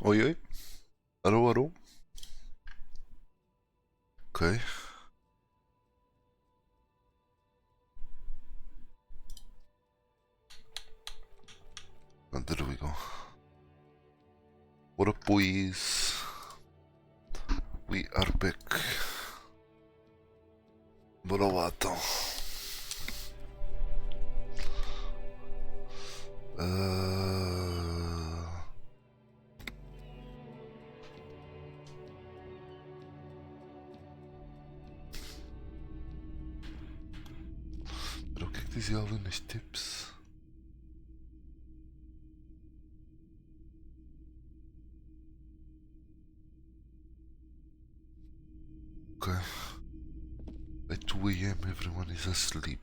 Oi, oi. Alô, alô. Ok. And there we go. Bora pois. We are back. Bora lá então. Pero o que é que dizia ali nos tips? Ok. At 2 a.m. everyone is asleep.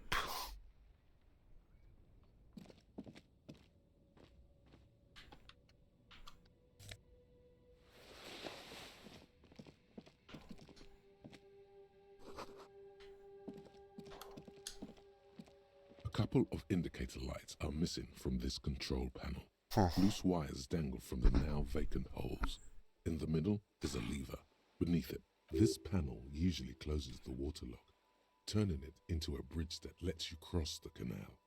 A couple of indicator lights are missing from this control panel. Huh. Loose wires dangle from the now vacant holes. In the middle is a lever. Beneath it, this panel usually closes the water lock, turning it into a bridge that lets you cross the canal.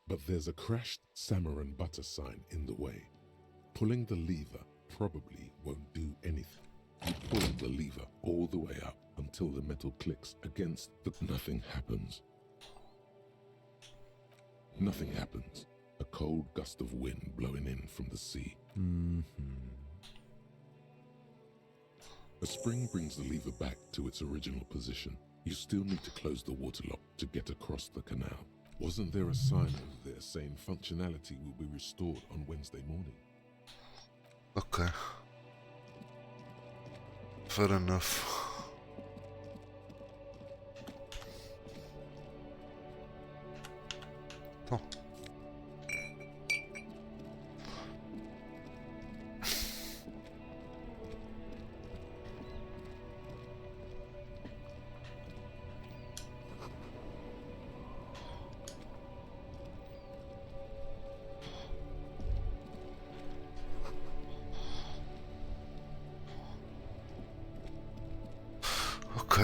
But there's a crashed salmon and butter sign in the way. Pulling the lever probably won't do anything. You pull the lever all the way up until the metal clicks against the... Nothing happens. Nothing happens. A cold gust of wind blowing in from the sea. A spring brings the lever back to its original position. You still need to close the water lock to get across the canal. Wasn't there a sign over there saying functionality will be restored on Wednesday morning? Ok. Fair enough. Então. Ok.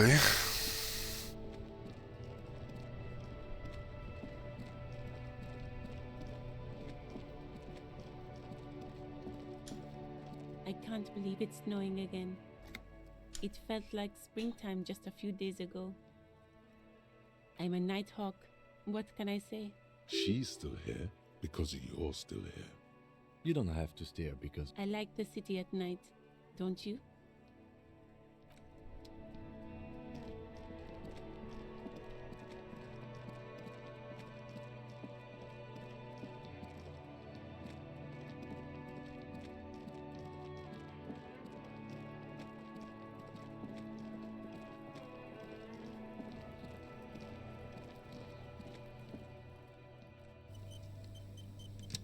I can't believe it's snowing again. It felt like springtime just a few days ago. I'm a nighthawk. What can I say? She's still here because you're still here. You don't have to stare because I like the city at night, don't you?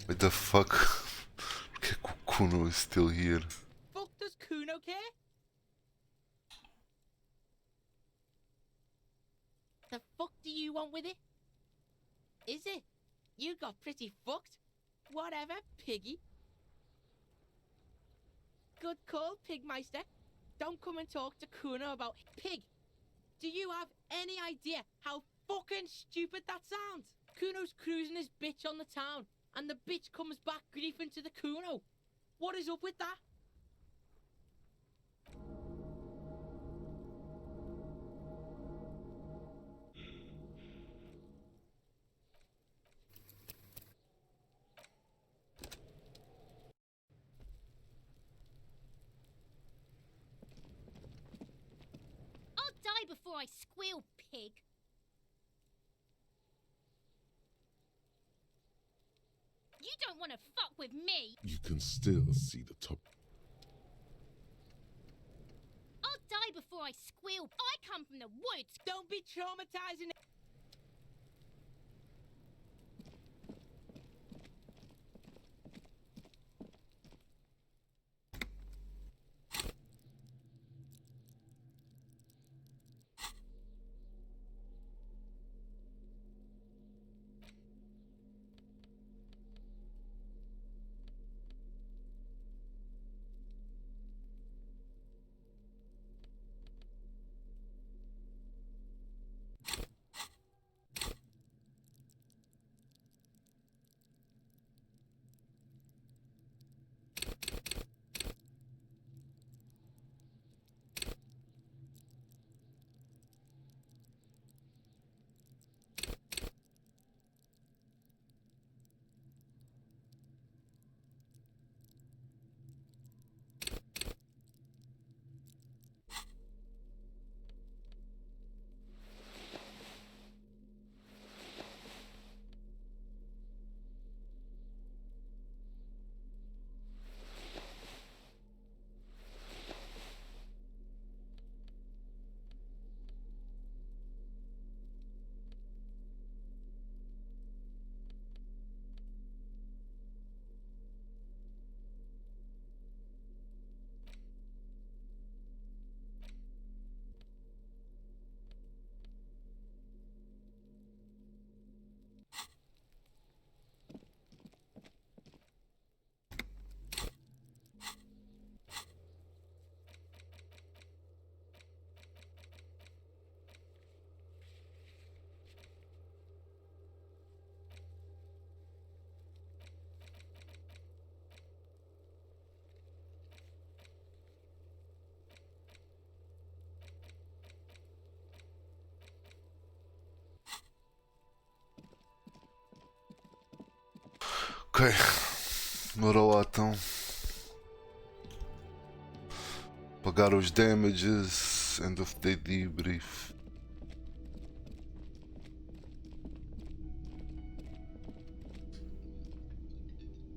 What the fuck? Porque que o Kuno is still here? Fuck does Kuno care? The fuck do you want with it? Is it? You got pretty fucked. Whatever, piggy. Good call, Pigmeister. Don't come and talk to Kuno about Pig. Do you have any idea how fucking stupid that sounds? Kuno's cruising his bitch on the town, and the bitch comes back griefing to the Kuno. What is up with that? I'll die before I squeal, pig. You don't want to fuck with me. You can still see the top. I'll die before I squeal. I come from the woods. Don't be traumatizing. Ok. Bora lá então. Pagar os damages. End of day debrief.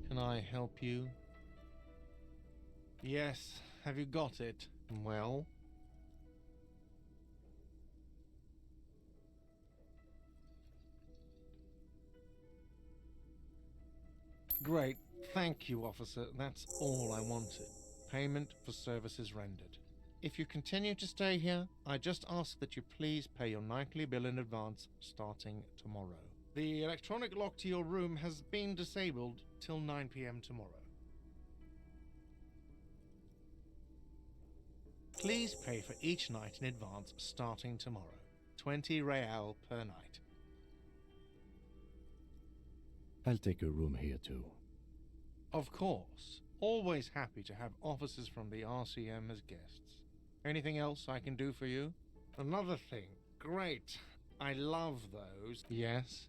Can I help you? Yes, have you got it? Well? Great, thank you, officer. That's all I wanted. Payment for services rendered. If you continue to stay here, I just ask that you please pay your nightly bill in advance starting tomorrow. The electronic lock to your room has been disabled till 9 p.m. tomorrow. Please pay for each night in advance starting tomorrow. 20 real per night. I'll take a room here too. Of course. Always happy to have officers from the RCM as guests. Anything else I can do for you? Another thing. Great. I love those. Yes?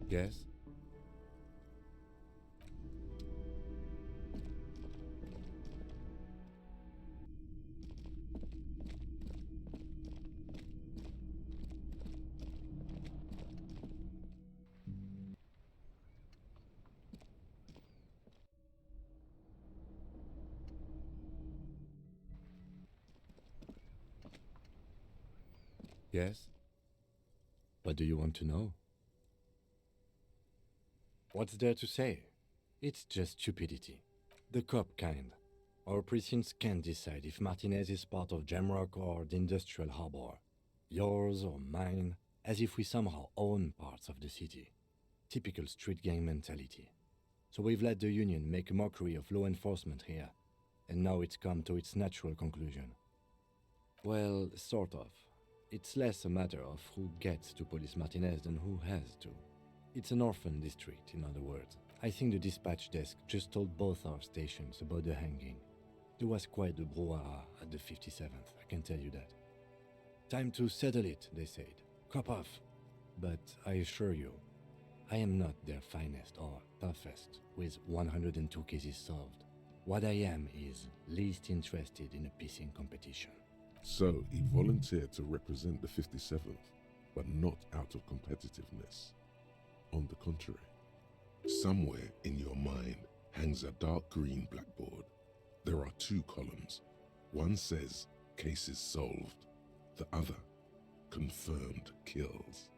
Yes? Yes? What do you want to know? What's there to say? It's just stupidity. The cop kind. Our precincts can't decide if Martinez is part of Jamrock or the Industrial Harbor. Yours or mine, as if we somehow own parts of the city. Typical street gang mentality. So we've let the Union make a mockery of law enforcement here, and now it's come to its natural conclusion. Well, sort of. It's less a matter of who gets to police Martinez than who has to. It's an orphan district, in other words. I think the dispatch desk just told both our stations about the hanging. There was quite the brouhaha at the 57th, I can tell you that. Time to settle it, they said. Cop off. But I assure you, I am not their finest or toughest, with 102 cases solved. What I am is least interested in a pissing competition. So he volunteered to represent the 57th, but not out of competitiveness. On the contrary, somewhere in your mind hangs a dark green blackboard. There are two columns. One says cases solved, the other confirmed kills.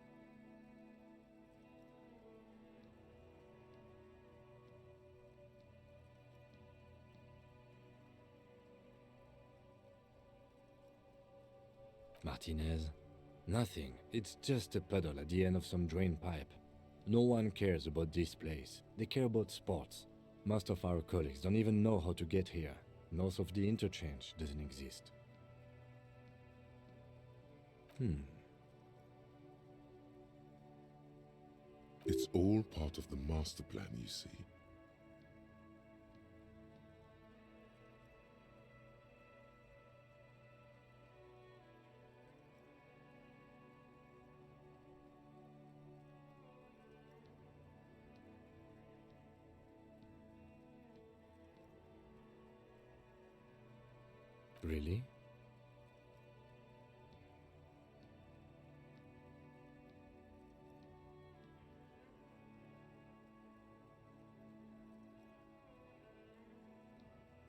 Martinez? Nothing. It's just a puddle at the end of some drain pipe. No one cares about this place. They care about sports. Most of our colleagues don't even know how to get here. North of the interchange doesn't exist. It's all part of the master plan, you see. Really?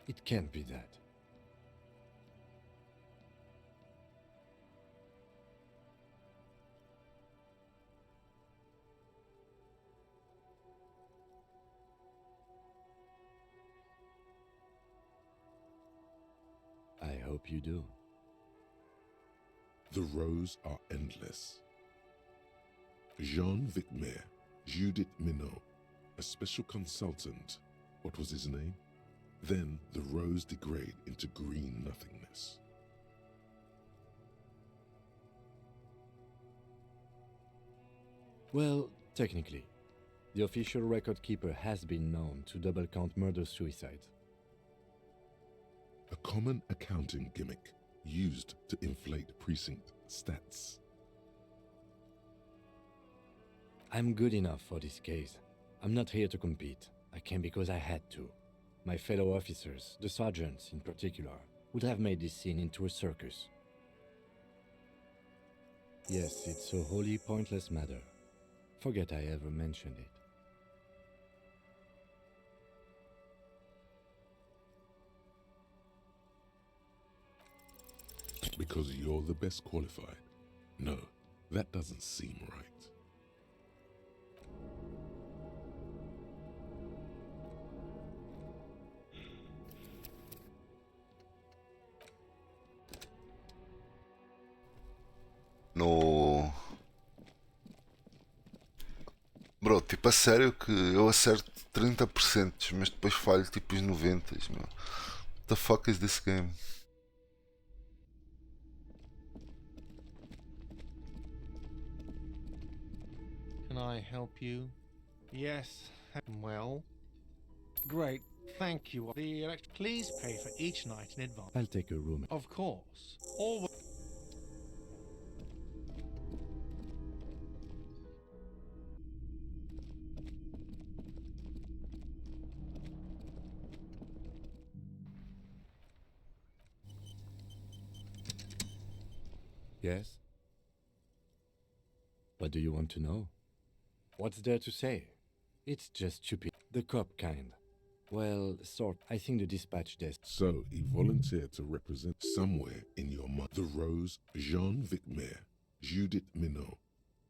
It can't be that. I hope you do. The rows are endless. Jean Vicmer, Judith Minot, a special consultant. What was his name? Then the rows degrade into green nothingness. Well, technically, the official record keeper has been known to double count murder-suicides. A common accounting gimmick used to inflate precinct stats. I'm good enough for this case. I'm not here to compete. I came because I had to. My fellow officers, the sergeants in particular, would have made this scene into a circus. Yes, it's a wholly pointless matter. Forget I ever mentioned it. Because you're the best qualified? No, that doesn't seem right. No. Bro, tipo, a sério que eu acerto 30%, mas depois falho tipo os 90%, meu. What the fuck is this game? Can I help you? Yes. Well. Great. Thank you. Please pay for each night in advance. I'll take a room. Of course. Always. Yes? What do you want to know? What's there to say? It's just stupid. The cop kind. Well, sort. I think the dispatch desk. So he volunteered to represent somewhere in your mind. The Rose, Jean-Vic Maire, Judith Minot,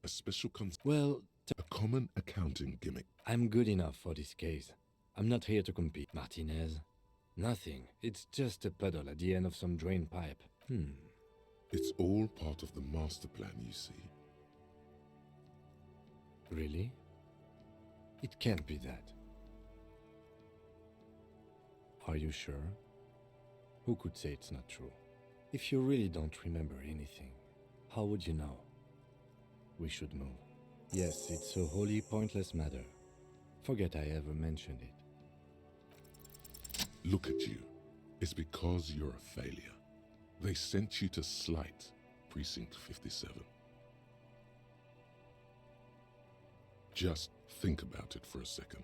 a special Well, a common accounting gimmick. I'm good enough for this case. I'm not here to compete. Martinez? Nothing. It's just a puddle at the end of some drain pipe. It's all part of the master plan, you see. Really? It can't be that. Are you sure? Who could say it's not true? If you really don't remember anything, how would you know? We should move. Yes, it's a wholly pointless matter. Forget I ever mentioned it. Look at you. It's because you're a failure. They sent you to Slight, Precinct 57. Just think about it for a second.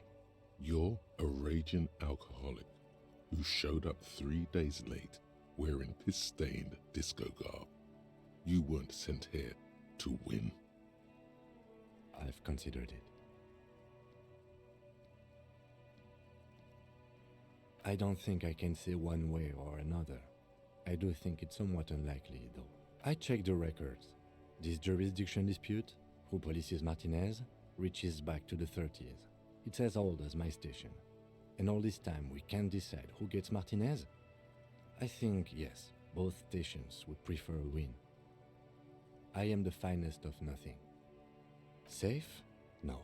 You're a raging alcoholic who showed up 3 days late wearing piss-stained disco garb. You weren't sent here to win. I've considered it. I don't think I can say one way or another. I do think it's somewhat unlikely, though. I checked the records. This jurisdiction dispute, who polices Martinez, reaches back to the 30s. It's as old as my station. And all this time we can't decide who gets Martinez? I think, yes, both stations would prefer a win. I am the finest of nothing. Safe? No.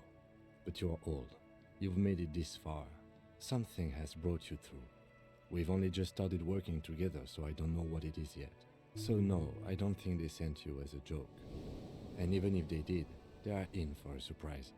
But you're old. You've made it this far. Something has brought you through. We've only just started working together, so I don't know what it is yet. So no, I don't think they sent you as a joke. And even if they did, they are in for a surprise.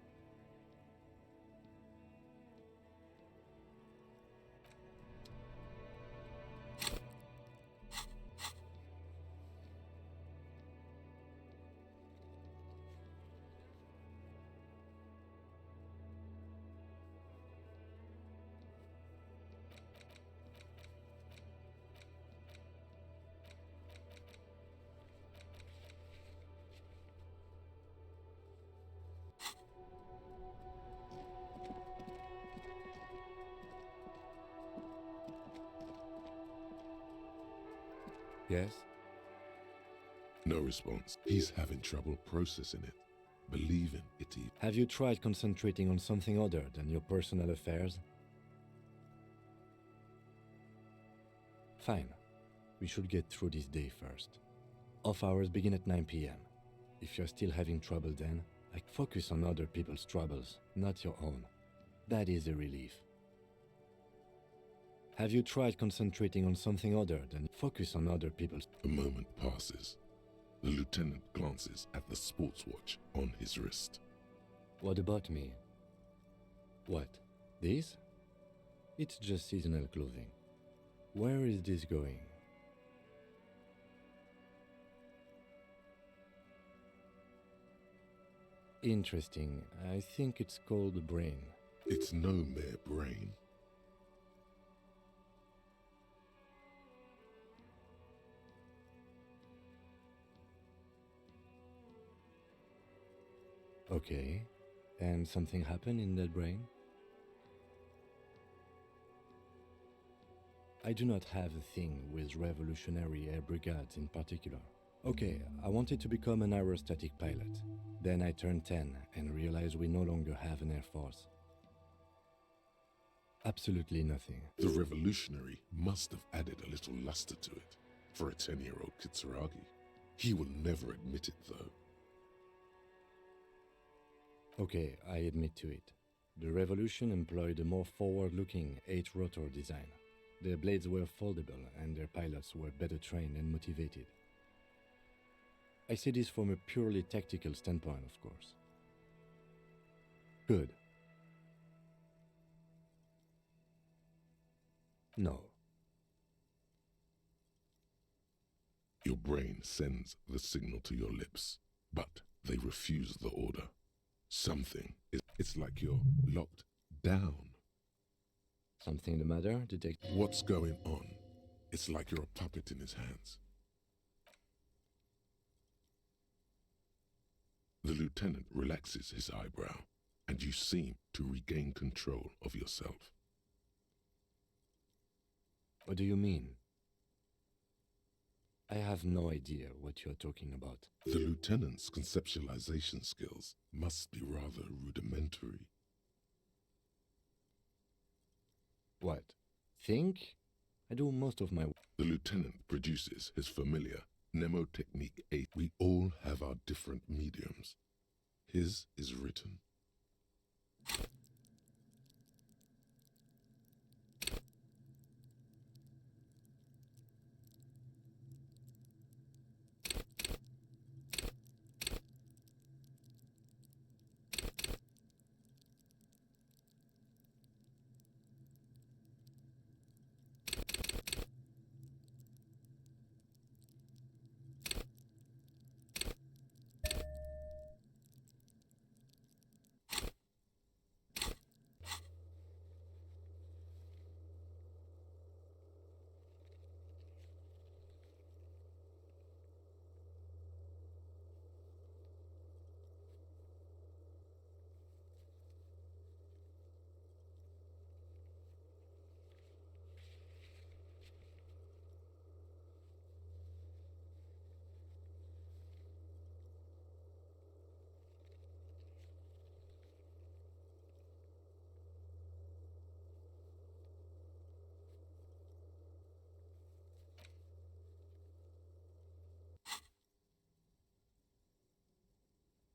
Yes? No response. He's having trouble processing it, believing it. Have you tried concentrating on something other than your personal affairs? Fine. We should get through this day first. Off hours begin at 9 p.m. If you're still having trouble then, focus on other people's troubles, not your own. That is a relief. Have you tried concentrating on something other than focus on other people's... A moment passes. The lieutenant glances at the sports watch on his wrist. What about me? What? This? It's just seasonal clothing. Where is this going? Interesting. I think it's called the brain. It's no mere brain. Okay. And something happened in that brain? I do not have a thing with revolutionary air brigades in particular. Okay, I wanted to become an aerostatic pilot. Then I turned 10 and realized we no longer have an air force. Absolutely nothing. The revolutionary must have added a little luster to it for a 10-year-old Kitsuragi. He will never admit it, though. Okay, I admit to it. The revolution employed a more forward-looking 8-rotor design. Their blades were foldable and their pilots were better trained and motivated. I say this from a purely tactical standpoint, of course. Good. No. Your brain sends the signal to your lips, but they refuse the order. It's like you're locked down. Something the matter, Detective? What's going on? It's like you're a puppet in his hands. The lieutenant relaxes his eyebrow, and you seem to regain control of yourself. What do you mean? I have no idea what you're talking about. The lieutenant's conceptualization skills must be rather rudimentary. What? Think? I do most of my... The lieutenant produces his familiar mnemotechnique 8. We all have our different mediums. His is written.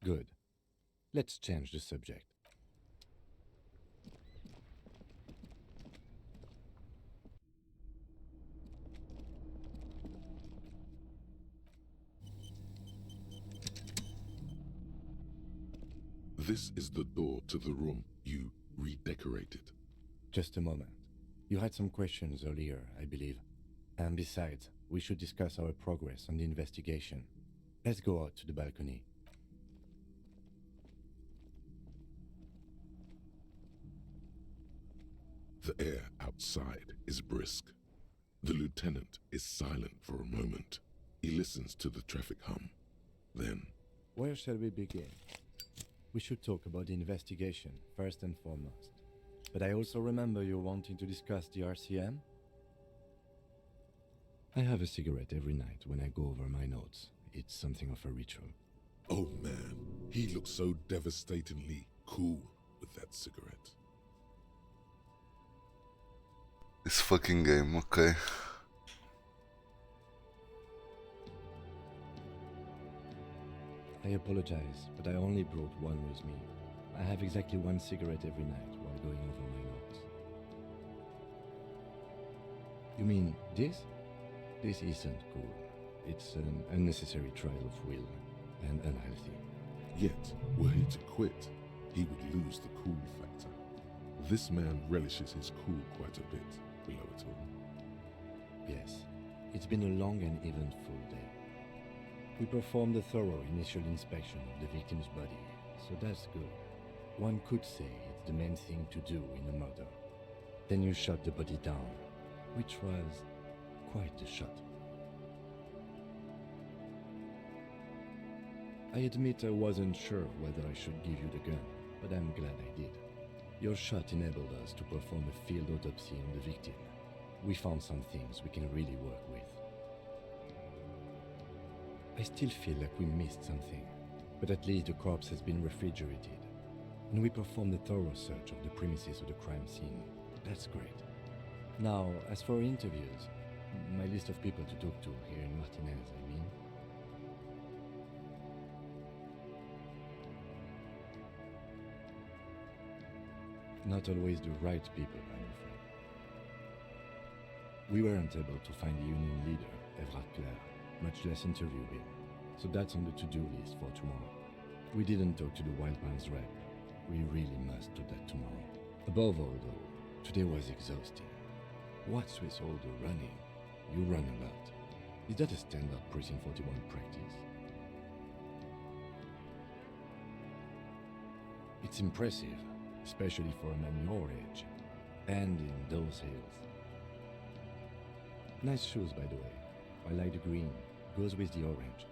Good. Let's change the subject. This is the door to the room you redecorated. Just a moment. You had some questions earlier, I believe. And besides, we should discuss our progress on the investigation. Let's go out to the balcony. The air outside is brisk. The lieutenant is silent for a moment. He listens to the traffic hum. Then, Where shall we begin? We should talk about the investigation, first and foremost. But I also remember you wanting to discuss the RCM? I have a cigarette every night when I go over my notes. It's something of a ritual. oh man, he looks so devastatingly cool with that cigarette. This fucking game, okay. I apologize, but I only brought one with me. I have exactly one cigarette every night while going over my notes. You mean this? This isn't cool. It's an unnecessary trial of will and unhealthy. Yet, were he to quit, he would lose the cool factor. This man relishes his cool quite a bit below it all. Yes, it's been a long and eventful day. We performed a thorough initial inspection of the victim's body, so that's good. One could say it's the main thing to do in a murder. Then you shot the body down, which was quite a shot. I admit I wasn't sure whether I should give you the gun, but I'm glad I did. Your shot enabled us to perform a field autopsy on the victim. We found some things we can really work with. I still feel like we missed something, but at least the corpse has been refrigerated, and we performed a thorough search of the premises of the crime scene. That's great. Now, as for interviews, my list of people to talk to here in Martinez, I mean. Not always the right people, I'm afraid. We weren't able to find the union leader, Everard Clare, much less interview him, so that's on the to-do list for tomorrow. We didn't talk to the Wildlands rep. We really must do that tomorrow. Above all, though, today was exhausting. What's with all the running? You run a lot. Is that a standard Precinct 41 practice? It's impressive, especially for a man your age, and in those hills. Nice shoes, by the way. I like the green. Goes with the orange.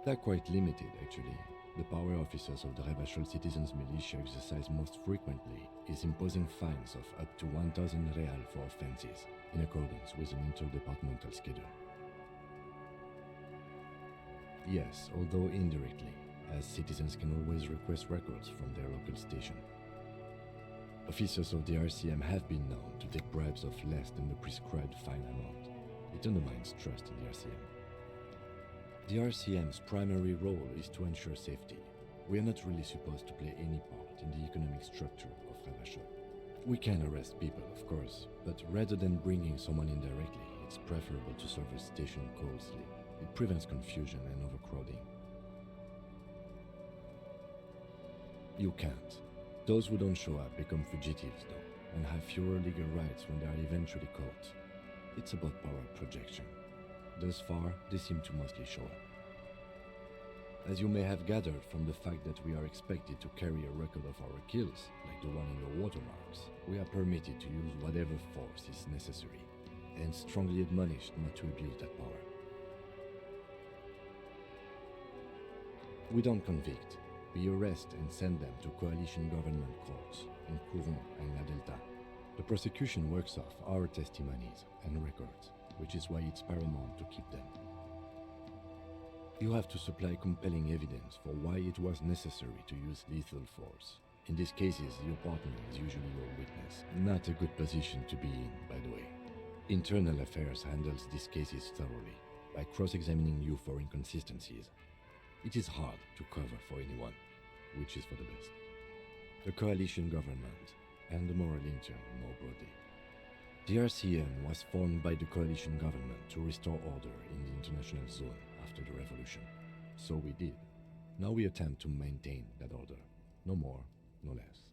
They're quite limited, actually. The power officers of the Revachol Citizens Militia exercise most frequently is imposing fines of up to 1,000 real for offenses, in accordance with an interdepartmental schedule. Yes, although indirectly, as citizens can always request records from their local station. Officers of the RCM have been known to take bribes of less than the prescribed fine amount. It undermines trust in the RCM. The RCM's primary role is to ensure safety. We are not really supposed to play any part in the economic structure of Revachol. We can arrest people, of course, but rather than bringing someone in directly, it's preferable to serve a station closely. It prevents confusion and overcrowding. You can't. Those who don't show up become fugitives, though, and have fewer legal rights when they are eventually caught. It's about power projection. Thus far, they seem to mostly show up. As you may have gathered from the fact that we are expected to carry a record of our kills, like the one in your watermarks, we are permitted to use whatever force is necessary, and strongly admonished not to abuse that power. We don't convict. We arrest and send them to coalition government courts in Courron and La Delta. The prosecution works off our testimonies and records, which is why it's paramount to keep them. You have to supply compelling evidence for why it was necessary to use lethal force. In these cases, your partner is usually your witness. Not a good position to be in, by the way. Internal Affairs handles these cases thoroughly, by cross-examining you for inconsistencies. It is hard to cover for anyone, which is for the best. The coalition government, and the moral intern more broadly. The RCM was formed by the coalition government to restore order in the international zone after the revolution. So we did. Now we attempt to maintain that order. No more, no less.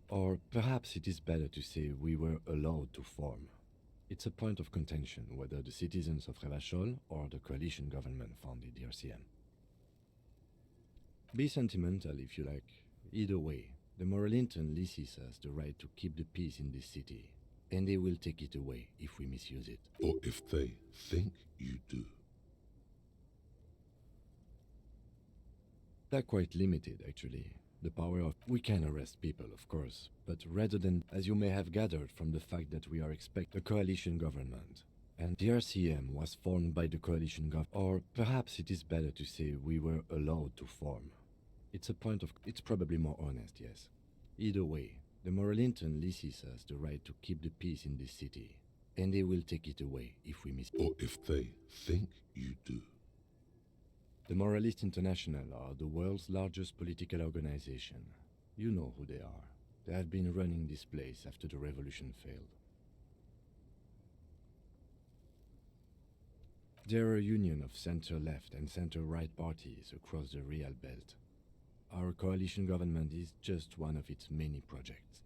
Or perhaps it is better to say we were allowed to form. It's a point of contention whether the citizens of Revachol or the coalition government founded the RCM. Be sentimental if you like. Either way, the moral intern leases us the right to keep the peace in this city, and they will take it away if we misuse it. Or if they think you do. They're quite limited, actually. The power of... We can arrest people, of course, but rather than, as you may have gathered from the fact that we are expecting a coalition government, and the RCM was formed by the coalition or perhaps it is better to say we were allowed to form. It's a point of... It's probably more honest, yes. Either way, the moral intern leases us the right to keep the peace in this city, and they will take it away if we miss... Or if they think you do. The Moralist International are the world's largest political organization. You know who they are. They have been running this place after the revolution failed. There are a union of center-left and center-right parties across the Real Belt. Our coalition government is just one of its many projects.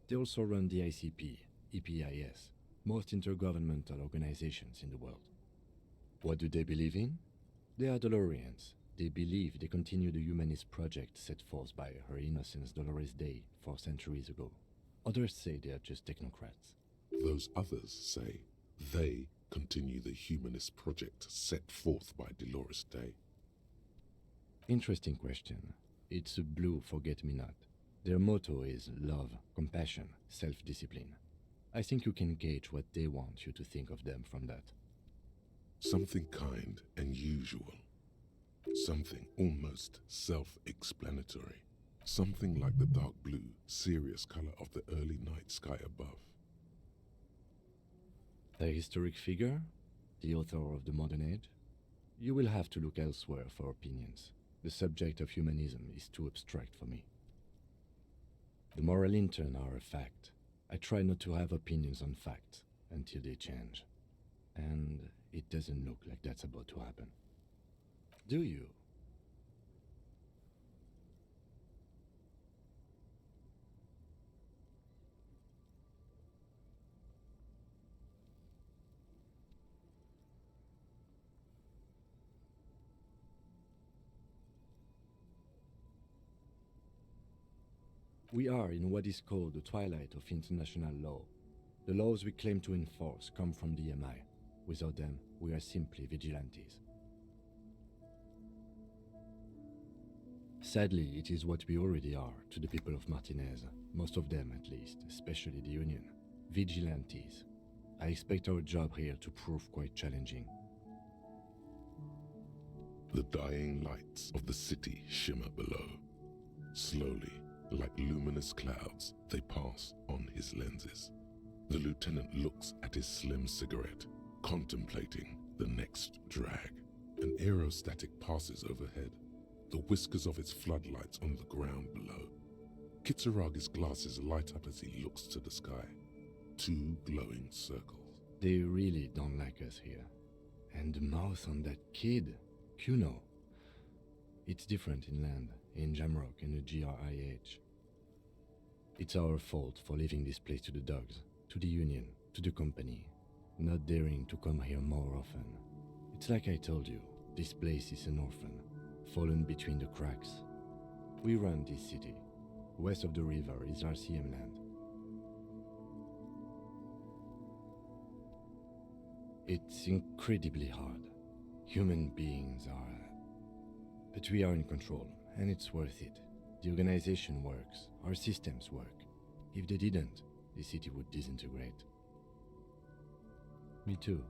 They also run the ICP, EPIS, most intergovernmental organizations in the world. What do they believe in? They are Dolorians. They believe they continue the humanist project set forth by Her Innocence Dolores Day 4 centuries ago. Others say they are just technocrats. Those others say they continue the humanist project set forth by Dolores Day. Interesting question. It's a blue forget-me-not. Their motto is love, compassion, self-discipline. I think you can gauge what they want you to think of them from that. Something kind and usual. Something almost self-explanatory. Something like the dark blue, serious color of the early night sky above. A historic figure? The author of the modern age? You will have to look elsewhere for opinions. The subject of humanism is too abstract for me. The moral intern are a fact. I try not to have opinions on facts until they change. And it doesn't look like that's about to happen. Do you? We are in what is called the twilight of international law. The laws we claim to enforce come from the MI. Without them, we are simply vigilantes. Sadly, it is what we already are to the people of Martinez, most of them at least, especially the Union. Vigilantes. I expect our job here to prove quite challenging. The dying lights of the city shimmer below. Slowly, like luminous clouds, they pass on his lenses. The lieutenant looks at his slim cigarette, contemplating the next drag. An aerostatic passes overhead, the whiskers of its floodlights on the ground below. Kitsuragi's glasses light up as he looks to the sky. 2 glowing circles. They really don't like us here. And the mouth on that kid, Kuno. It's different inland, in Jamrock and the GRIH. It's our fault for leaving this place to the dogs, to the Union, to the company, not daring to come here more often. It's like I told you, this place is an orphan, fallen between the cracks. We run this city. West of the river is RCM land. It's incredibly hard. Human beings are... But we are in control, and it's worth it. The organization works, our systems work. If they didn't, the city would disintegrate. Me too,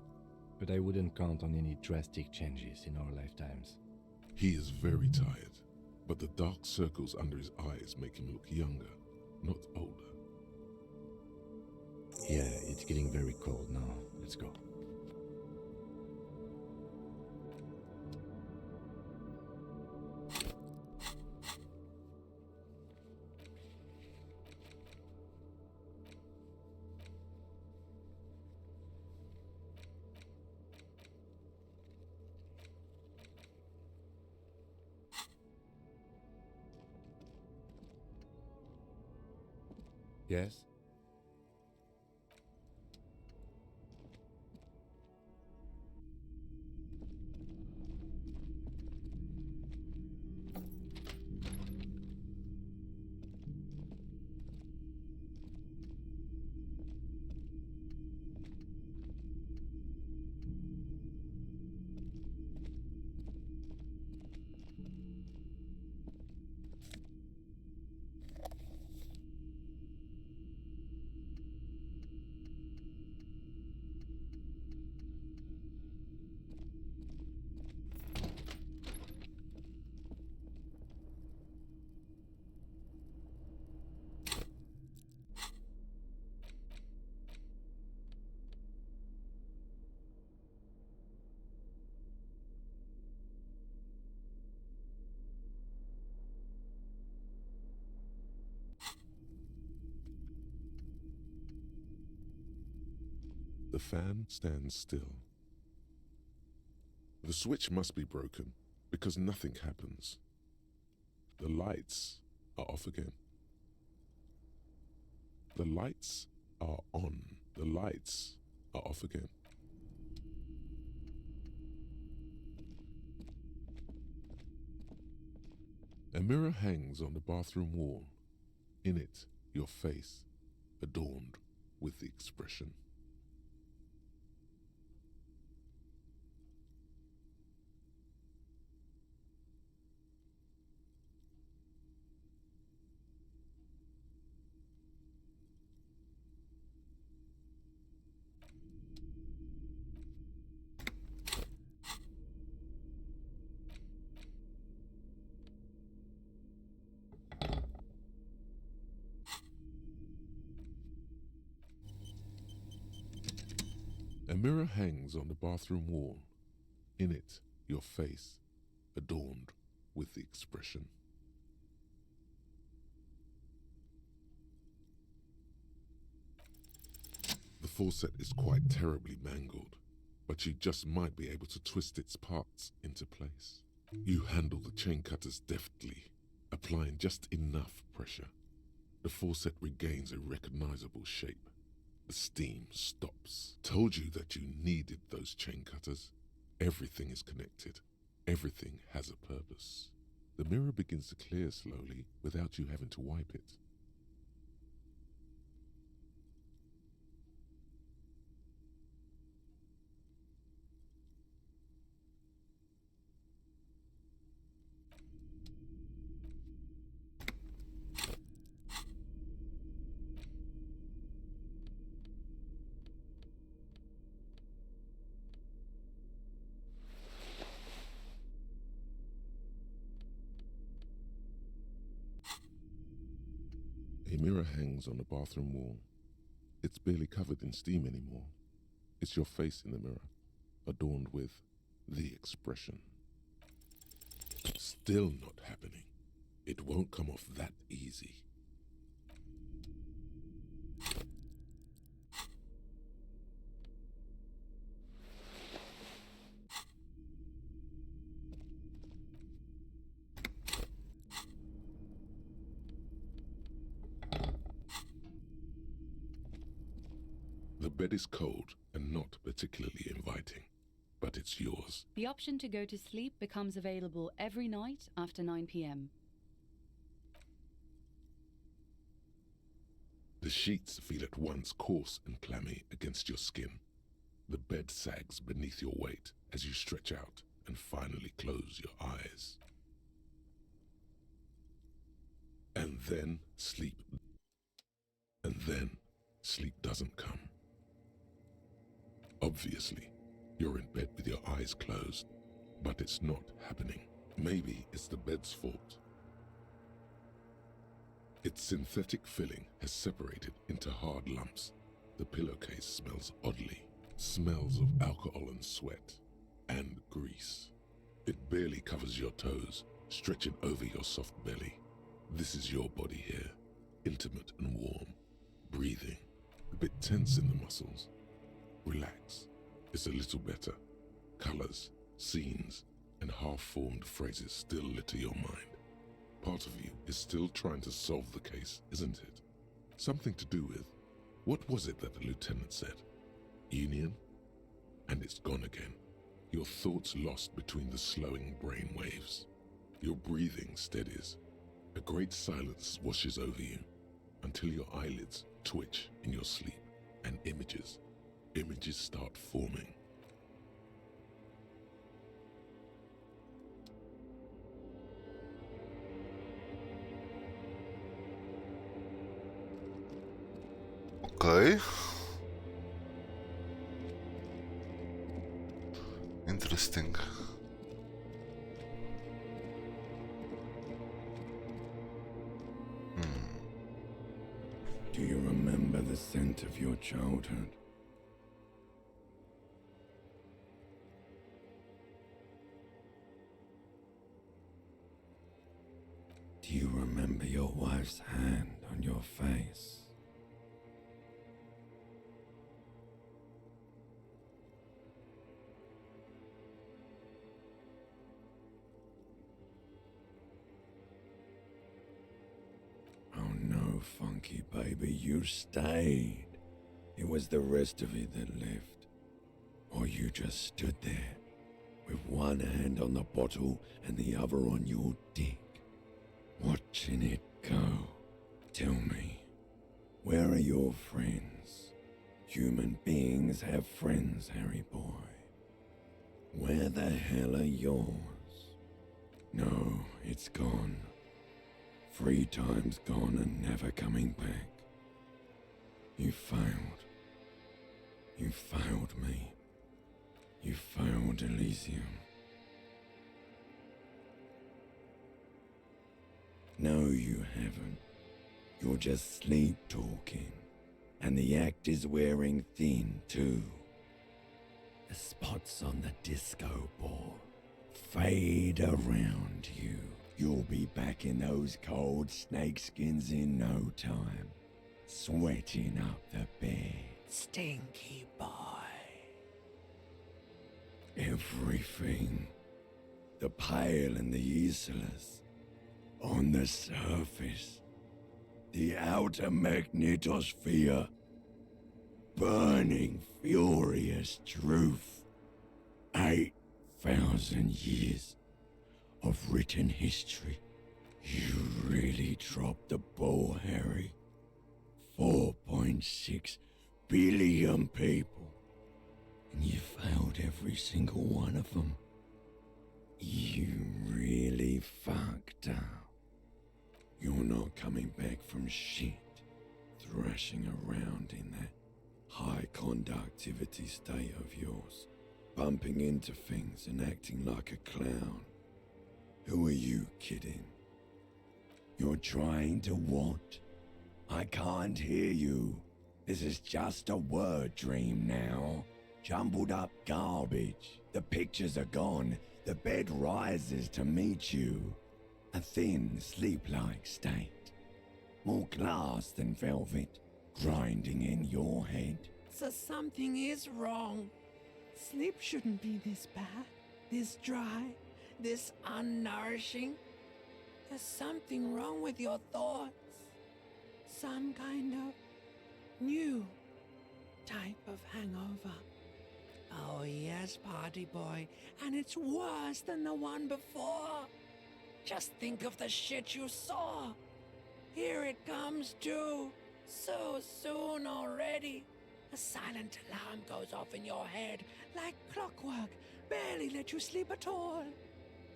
but I wouldn't count on any drastic changes in our lifetimes. He is very tired, but the dark circles under his eyes make him look younger, not older. Yeah, it's getting very cold now. Let's go. Yes? The fan stands still. The switch must be broken because nothing happens. The lights are off again. The lights are on. The lights are off again. A mirror hangs on the bathroom wall. In it, your face, adorned with the expression. A mirror hangs on the bathroom wall. In it, your face, adorned with the expression. The faucet is quite terribly mangled, but you just might be able to twist its parts into place. You handle the chain cutters deftly, applying just enough pressure. The faucet regains a recognizable shape. The steam stops. Told you that you needed those chain cutters. Everything is connected. Everything has a purpose. The mirror begins to clear slowly without you having to wipe it. A mirror hangs on the bathroom wall. It's barely covered in steam anymore. It's your face in the mirror, adorned with the expression. Still not happening. It won't come off that easy. The bed is cold and not particularly inviting, but it's yours. The option to go to sleep becomes available every night after 9 p.m. The sheets feel at once coarse and clammy against your skin. The bed sags beneath your weight as you stretch out and finally close your eyes. And then sleep. And then sleep doesn't come. Obviously, you're in bed with your eyes closed, but it's not happening. Maybe it's the bed's fault. Its synthetic filling has separated into hard lumps. The pillowcase smells oddly. Smells of alcohol and sweat and grease. It barely covers your toes, stretching over your soft belly. This is your body here, intimate and warm, breathing, a bit tense in the muscles. Relax. It's a little better. Colors, scenes, and half-formed phrases still litter your mind. Part of you is still trying to solve the case, isn't it? Something to do with, what was it that the lieutenant said? Union? And it's gone again. Your thoughts lost between the slowing brain waves. Your breathing steadies. A great silence washes over you until your eyelids twitch in your sleep and images start forming. Ok. Interesting. Do you remember the scent of your childhood? Do you remember your wife's hand on your face? no, Funky baby, you stayed. It was the rest of you that left. Or you just stood there, with one hand on the bottle and the other on your dick, watching it go. Tell me, where are your friends? Human beings have friends, Harry boy. Where the hell are yours? No, it's gone. 3 times gone and never coming back. You failed. You failed me. You failed Elysium. No, you haven't. You're just sleep talking. And the act is wearing thin, too. The spots on the disco ball fade around you. You'll be back in those cold snakeskins in no time, sweating up the bed. Stinky boy. Everything, the pale and the islas, on the surface, the outer magnetosphere, burning furious truth. 8,000 years of written history. You really dropped the ball, Harry. 4.6 billion people, and you failed every single one of them. You really fucked up. You're not coming back from shit, thrashing around in that high conductivity state of yours, bumping into things and acting like a clown. Who are you kidding? You're trying to what? I can't hear you. This is just a word dream now. Jumbled up garbage. The pictures are gone. The bed rises to meet you. A thin, sleep-like state. More glass than velvet, grinding in your head. So something is wrong. Sleep shouldn't be this bad, this dry, this unnourishing. There's something wrong with your thoughts. Some kind of new type of hangover. Oh yes, party boy, and it's worse than the one before. Just think of the shit you saw. Here it comes too. So soon already. A silent alarm goes off in your head like clockwork. Barely let you sleep at all.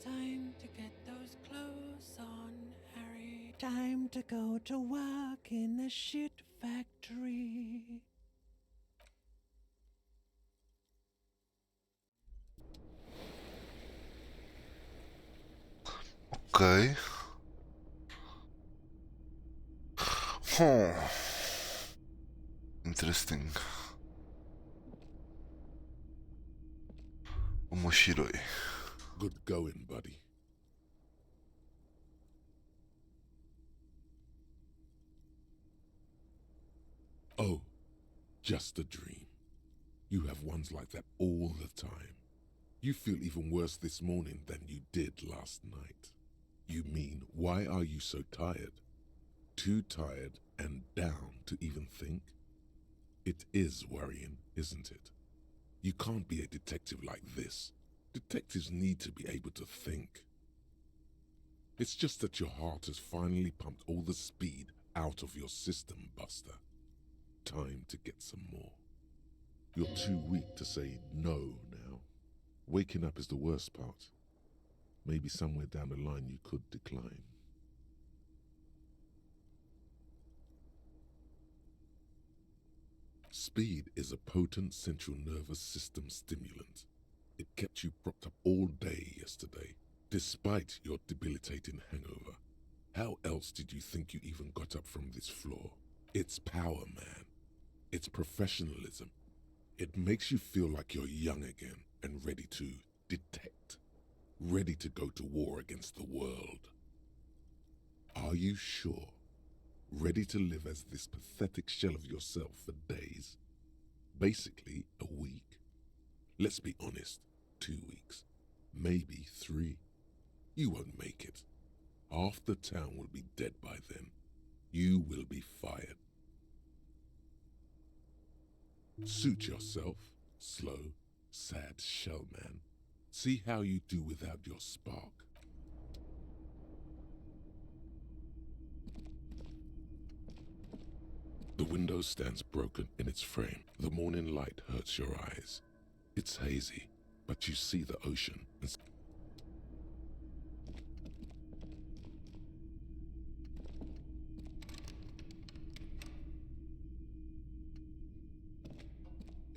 Time to get those clothes on, Harry. Time to go to work in the shit factory. Ok. Interesting. Omoshiroi. Good going, buddy. Oh, just a dream. You have ones like that all the time. You feel even worse this morning than you did last night. You mean, why are you so tired? Too tired and down to even think? It is worrying, isn't it? You can't be a detective like this. Detectives need to be able to think. It's just that your heart has finally pumped all the speed out of your system, Buster. Time to get some more. You're too weak to say no now. Waking up is the worst part. Maybe somewhere down the line you could decline. Speed is a potent central nervous system stimulant. It kept you propped up all day yesterday, despite your debilitating hangover. How else did you think you even got up from this floor? It's power, man. It's professionalism. It makes you feel like you're young again and ready to detect. Ready to go to war against the world. Are you sure? Ready to live as this pathetic shell of yourself for days? Basically, a week. Let's be honest, 2 weeks. Maybe 3. You won't make it. Half the town will be dead by then. You will be fired. Suit yourself, slow, sad shell man. See how you do without your spark. The window stands broken in its frame. The morning light hurts your eyes. It's hazy, but you see the ocean.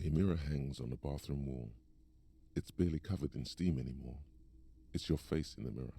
A mirror hangs on the bathroom wall. It's barely covered in steam anymore. It's your face in the mirror.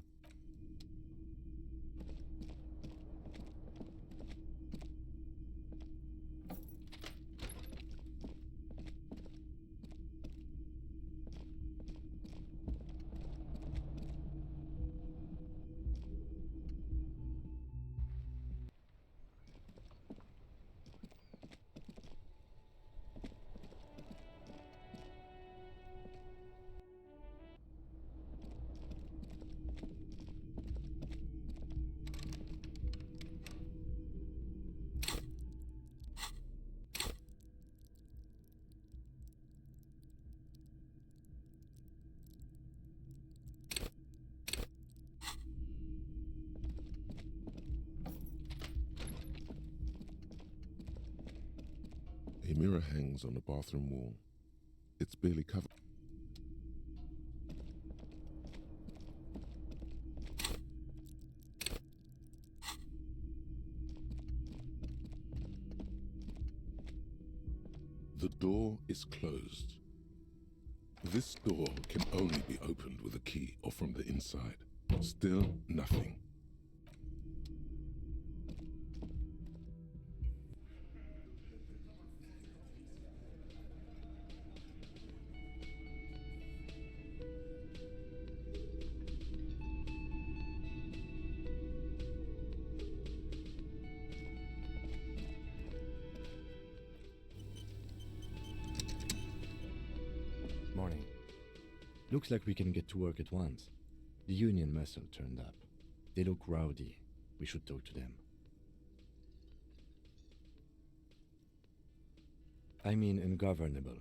A mirror hangs on the bathroom wall. It's barely covered. The door is closed. This door can only be opened with a key or from the inside. Still nothing. Morning. Looks like we can get to work at once. The Union muscle turned up. They look rowdy. We should talk to them. I mean ungovernable.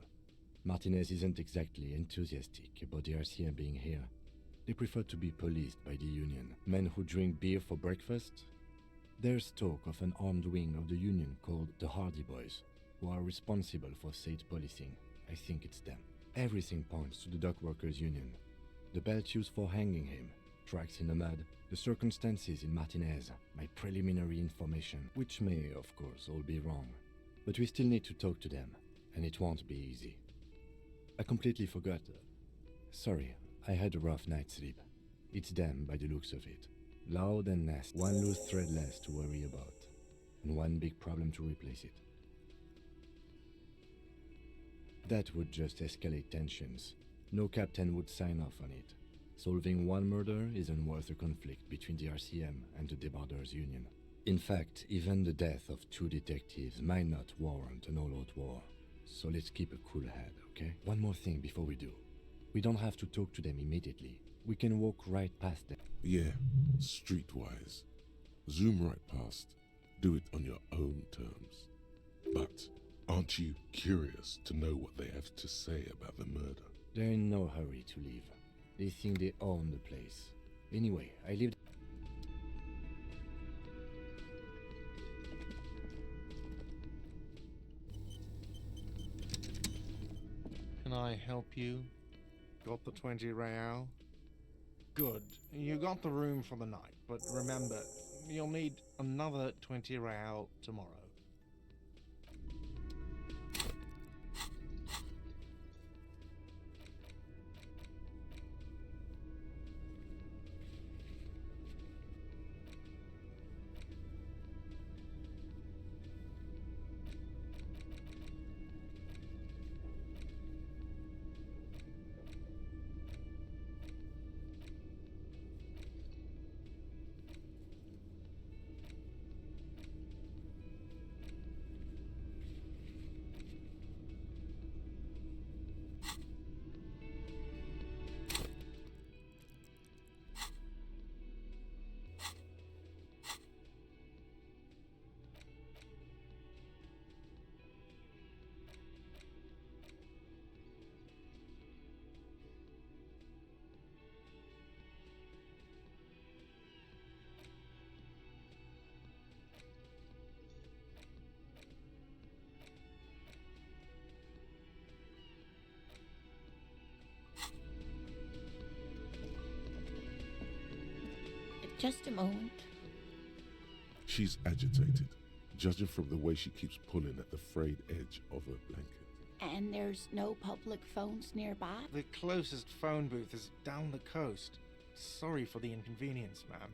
Martinez isn't exactly enthusiastic about the RCM being here. They prefer to be policed by the Union. Men who drink beer for breakfast? There's talk of an armed wing of the Union called the Hardy Boys, who are responsible for state policing. I think it's them. Everything points to the Dock Workers Union. The belt used for hanging him, tracks in the mud, the circumstances in Martinez, my preliminary information, which may, of course, all be wrong. But we still need to talk to them, and it won't be easy. I completely forgot. Sorry, I had a rough night's sleep. It's them by the looks of it. Loud and nasty. One loose thread less to worry about, and one big problem to replace it. That would just escalate tensions. No captain would sign off on it. Solving one murder isn't worth a conflict between the RCM and the Debarders Union. In fact, even the death of 2 detectives might not warrant an all-out war. So let's keep a cool head, okay? One more thing before we do. We don't have to talk to them immediately. We can walk right past them. Yeah, streetwise. Zoom right past. Do it on your own terms. But aren't you curious to know what they have to say about the murder? They're in no hurry to leave. They think they own the place. Anyway, I lived... Can I help you? Got the 20 real? Good. You got the room for the night, but remember, you'll need another 20 real tomorrow. Just a moment. She's agitated, judging from the way she keeps pulling at the frayed edge of her blanket. And there's no public phones nearby? The closest phone booth is down the coast. Sorry for the inconvenience, ma'am.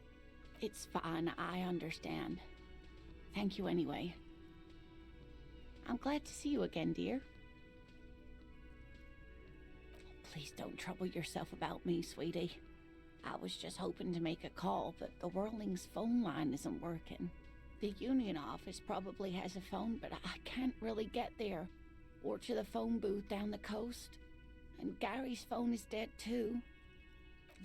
It's fine, I understand. Thank you anyway. I'm glad to see you again, dear. Please don't trouble yourself about me, sweetie. I was just hoping to make a call, but the Whirling's phone line isn't working. The Union office probably has a phone, but I can't really get there, or to the phone booth down the coast. And Gary's phone is dead too.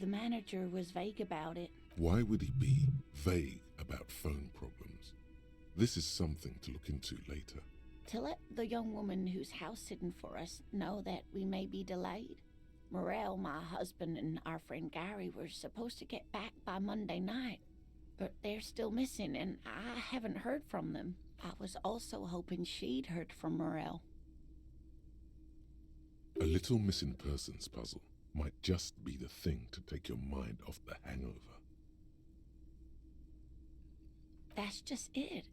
The manager was vague about it. Why would he be vague about phone problems? This is something to look into later. To let the young woman who's house-sitting for us know that we may be delayed. Morel, my husband, and our friend Gary were supposed to get back by Monday night, but they're still missing, and I haven't heard from them. I was also hoping she'd heard from Morel. A little missing persons puzzle might just be the thing to take your mind off the hangover. That's just it.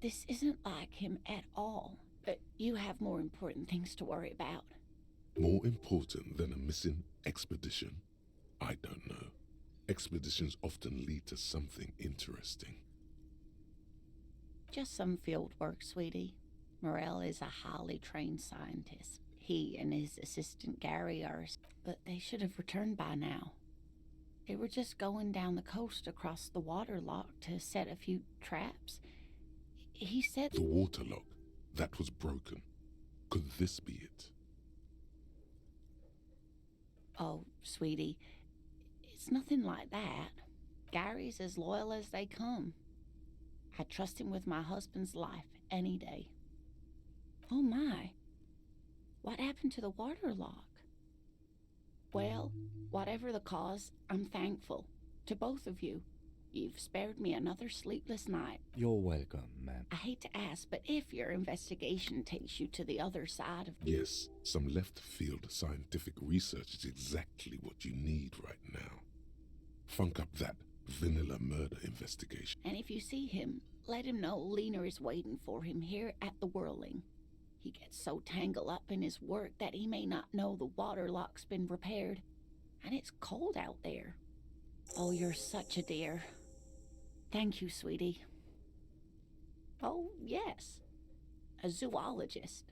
This isn't like him at all, but you have more important things to worry about. More important than a missing expedition? I don't know. Expeditions often lead to something interesting. Just some field work, sweetie. Morel is a highly trained scientist. He and his assistant Gary are, but they should have returned by now. They were just going down the coast across the waterlock to set a few traps. He said... The waterlock, that was broken. Could this be it? Oh, sweetie, it's nothing like that. Gary's as loyal as they come. I trust him with my husband's life any day. Oh my, what happened to the waterlock? Well, whatever the cause, I'm thankful. To both of you. You've spared me another sleepless night. You're welcome, ma'am. I hate to ask, but if your investigation takes you to the other side of... Yes, some left-field scientific research is exactly what you need right now. Funk up that vanilla murder investigation. And if you see him, let him know Lena is waiting for him here at the Whirling. He gets so tangled up in his work that he may not know the waterlock's been repaired. And it's cold out there. Oh, you're such a dear. Thank you, sweetie. Oh, yes. A zoologist.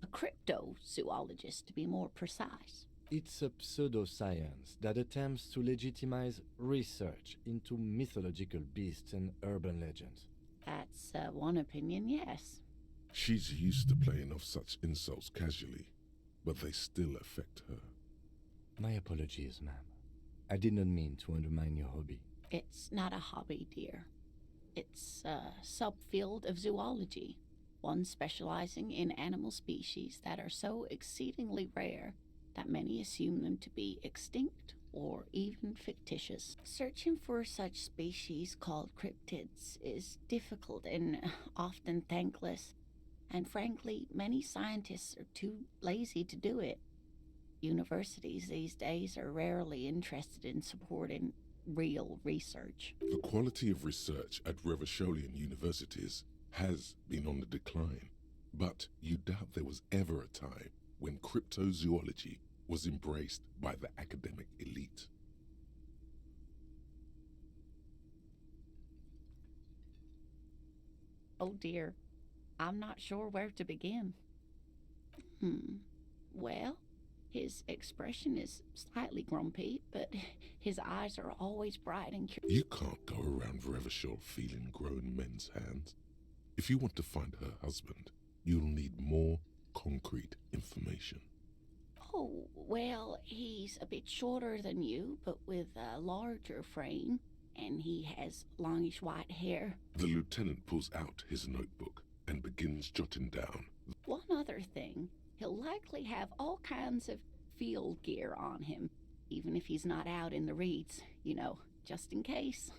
A cryptozoologist, to be more precise. It's a pseudoscience that attempts to legitimize research into mythological beasts and urban legends. That's one opinion, yes. She's used to playing off such insults casually, but they still affect her. My apologies, ma'am. I did not mean to undermine your hobby. It's not a hobby, dear. It's a subfield of zoology, one specializing in animal species that are so exceedingly rare that many assume them to be extinct or even fictitious. Searching for such species called cryptids is difficult and often thankless, and frankly, many scientists are too lazy to do it. Universities these days are rarely interested in supporting real research. The quality of research at Revacholian universities has been on the decline, but you doubt there was ever a time when cryptozoology was embraced by the academic elite. Oh dear, I'm not sure where to begin. Well, his expression is slightly grumpy, but his eyes are always bright and curious. You can't go around Revachol feeling grown men's hands. If you want to find her husband, you'll need more concrete information. Oh, well, he's a bit shorter than you, but with a larger frame, and he has longish white hair. The lieutenant pulls out his notebook and begins jotting down. One other thing, he'll likely have all kinds of field gear on him, even if he's not out in the reeds, just in case.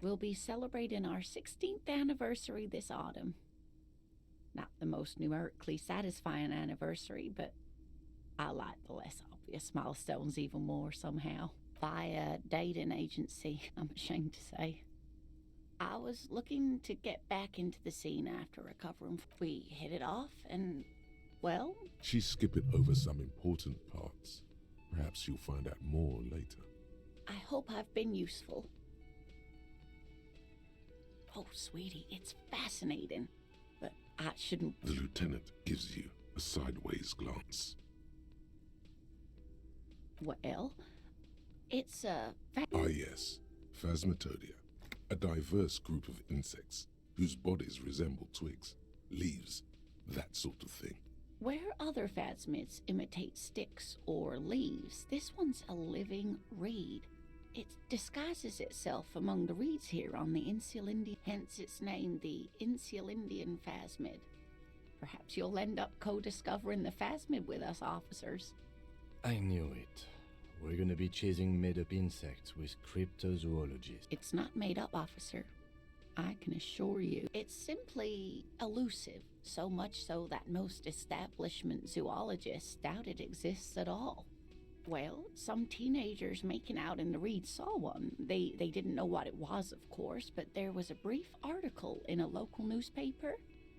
We'll be celebrating our 16th anniversary this autumn. Not the most numerically satisfying anniversary, but I like the less obvious milestones even more somehow. via dating agency, I'm ashamed to say. I was looking to get back into the scene after recovering. We hit it off and, well... She's skipping over some important parts. Perhaps you'll find out more later. I hope I've been useful. Oh, sweetie, it's fascinating. But I shouldn't... The lieutenant gives you a sideways glance. Well, it's Ah yes, Phasmatodea. A diverse group of insects whose bodies resemble twigs, leaves, that sort of thing. Where other phasmids imitate sticks or leaves, this one's a living reed. It disguises itself among the reeds here on the Insulindian, hence its name, the Insulindian phasmid. Perhaps you'll end up co-discovering the phasmid with us, officers. I knew it. We're gonna be chasing made-up insects with cryptozoologists. It's not made up, officer. I can assure you. It's simply elusive, so much so that most establishment zoologists doubt it exists at all. Well, some teenagers making out in the reeds saw one. They didn't know what it was, of course, but there was a brief article in a local newspaper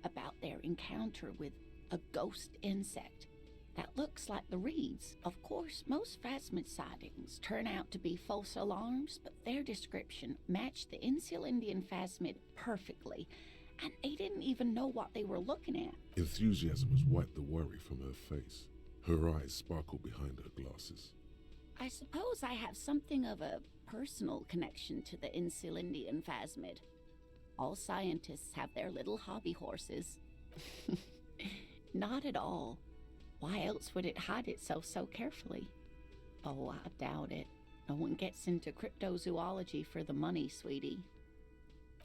about their encounter with a ghost insect that looks like the reeds. Of course, most phasmid sightings turn out to be false alarms, but their description matched the Insulindian phasmid perfectly, and they didn't even know what they were looking at. Enthusiasm has wiped the worry from her face. Her eyes sparkle behind her glasses. I suppose I have something of a personal connection to the Insulindian phasmid. All scientists have their little hobby horses. Not at all. Why else would it hide itself so carefully? Oh, I doubt it. No one gets into cryptozoology for the money, sweetie.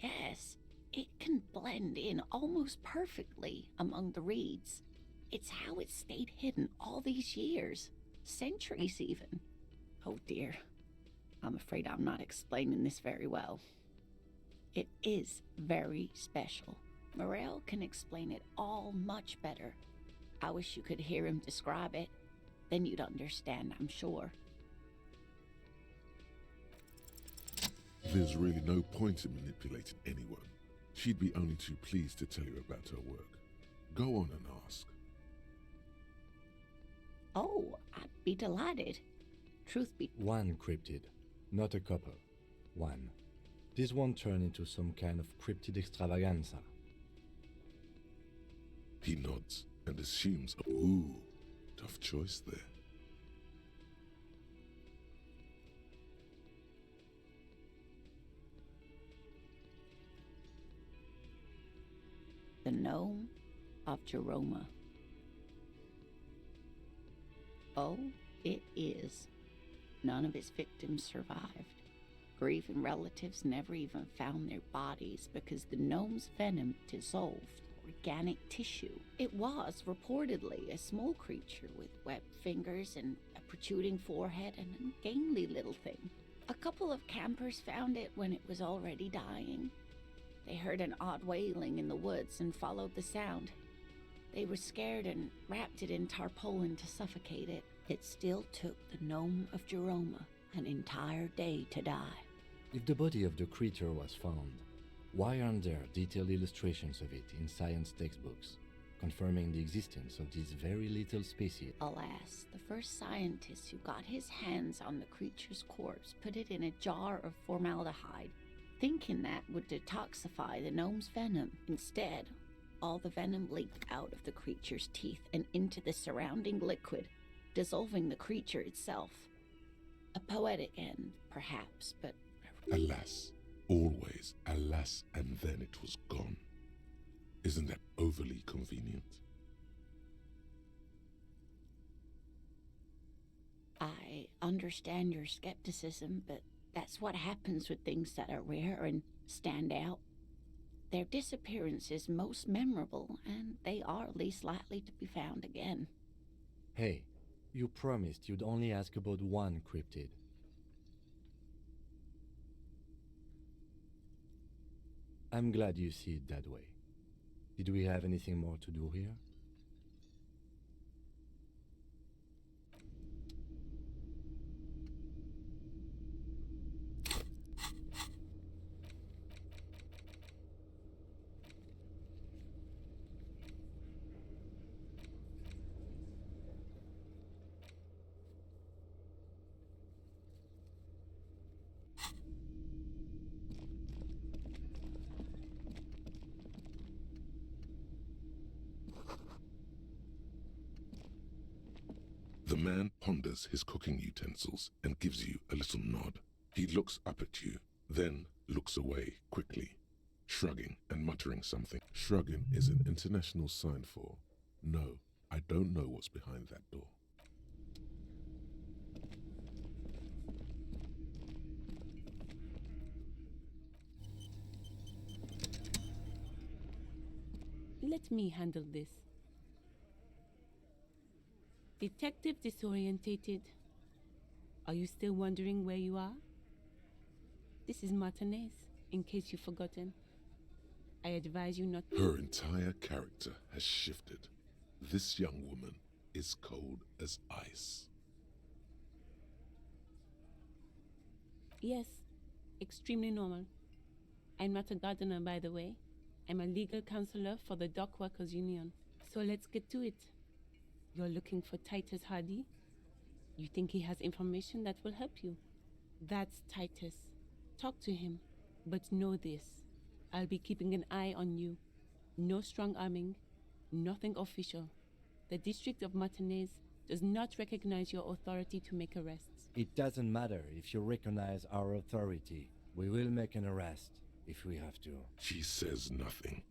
Yes, it can blend in almost perfectly among the reeds. It's how it stayed hidden all these years, centuries even. Oh dear, I'm afraid I'm not explaining this very well. It is very special. Morel can explain it all much better. I wish you could hear him describe it. Then you'd understand, I'm sure. There's really no point in manipulating anyone. She'd be only too pleased to tell you about her work. Go on and ask. Oh, I'd be delighted. Truth be... One cryptid, not a couple. One. This won't turn into some kind of cryptid extravaganza. He nods and assumes, ooh, tough choice there. The Gnome of Jeroma. Oh, it is. None of its victims survived. Grieving relatives never even found their bodies because the gnome's venom dissolved organic tissue. It was reportedly a small creature with webbed fingers and a protruding forehead and a gangly little thing. A couple of campers found it when it was already dying. They heard an odd wailing in the woods and followed the sound. They were scared and wrapped it in tarpaulin to suffocate it. It still took the Gnome of Jeroma an entire day to die. If the body of the creature was found, why aren't there detailed illustrations of it in science textbooks, confirming the existence of this very little species? Alas, the first scientist who got his hands on the creature's corpse put it in a jar of formaldehyde, thinking that would detoxify the gnome's venom. Instead, all the venom leaked out of the creature's teeth and into the surrounding liquid, dissolving the creature itself. A poetic end, perhaps, but... Alas, always alas, and then it was gone. Isn't that overly convenient? I understand your skepticism, but that's what happens with things that are rare and stand out. Their disappearance is most memorable, and they are least likely to be found again. Hey, you promised you'd only ask about one cryptid. I'm glad you see it that way. Did we have anything more to do here? man ponders his cooking utensils and gives you a little nod. He looks up at you, then looks away quickly, shrugging and muttering something. Shrugging is an international sign for, no, I don't know what's behind that door. Let me handle this. Detective disorientated. Are you still wondering where you are? This is Martinez, in case you've forgotten. I advise you not. Her entire character has shifted. This young woman is cold as ice. Yes, extremely normal. I'm not a gardener, by the way. I'm a legal counselor for the Dock Workers Union. So let's get to it. You're looking for Titus Hardy? You think he has information that will help you? That's Titus. Talk to him. But know this. I'll be keeping an eye on you. No strong arming. Nothing official. The District of Martinez does not recognize your authority to make arrests. It doesn't matter if you recognize our authority. We will make an arrest if we have to. She says nothing.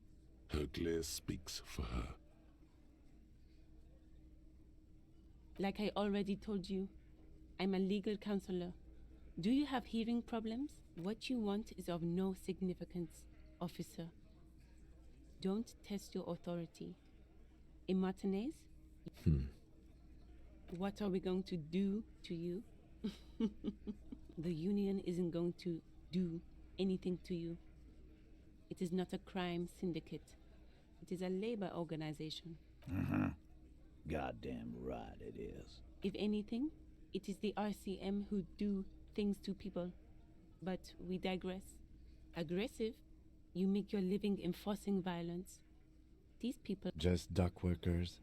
Her glare speaks for her. Like I already told you, I'm a legal counselor. Do you have hearing problems? What you want is of no significance, officer. Don't test your authority. In Martinez? What are we going to do to you? The union isn't going to do anything to you. It is not a crime syndicate. It is a labor organization. Goddamn right it is. If anything, it is the RCM who do things to people. But we digress. Aggressive? You make your living enforcing violence. These people... Just dock workers?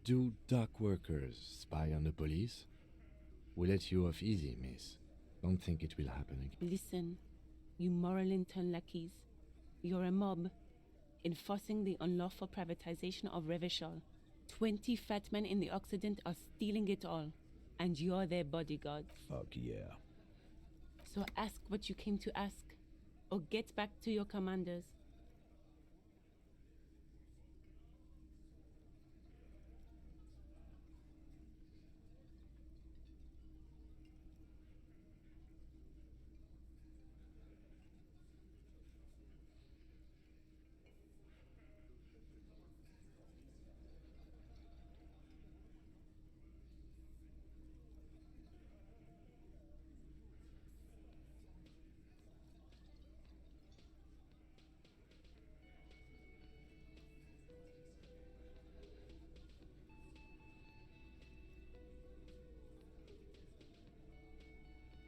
Do dock workers spy on the police? We let you off easy, miss. Don't think it will happen again. Listen, you moral intern lackeys. You're a mob, enforcing the unlawful privatization of Revachol. 20 fat men in the Occident are stealing it all, and you're their bodyguard. Fuck yeah. So ask what you came to ask, or get back to your commanders.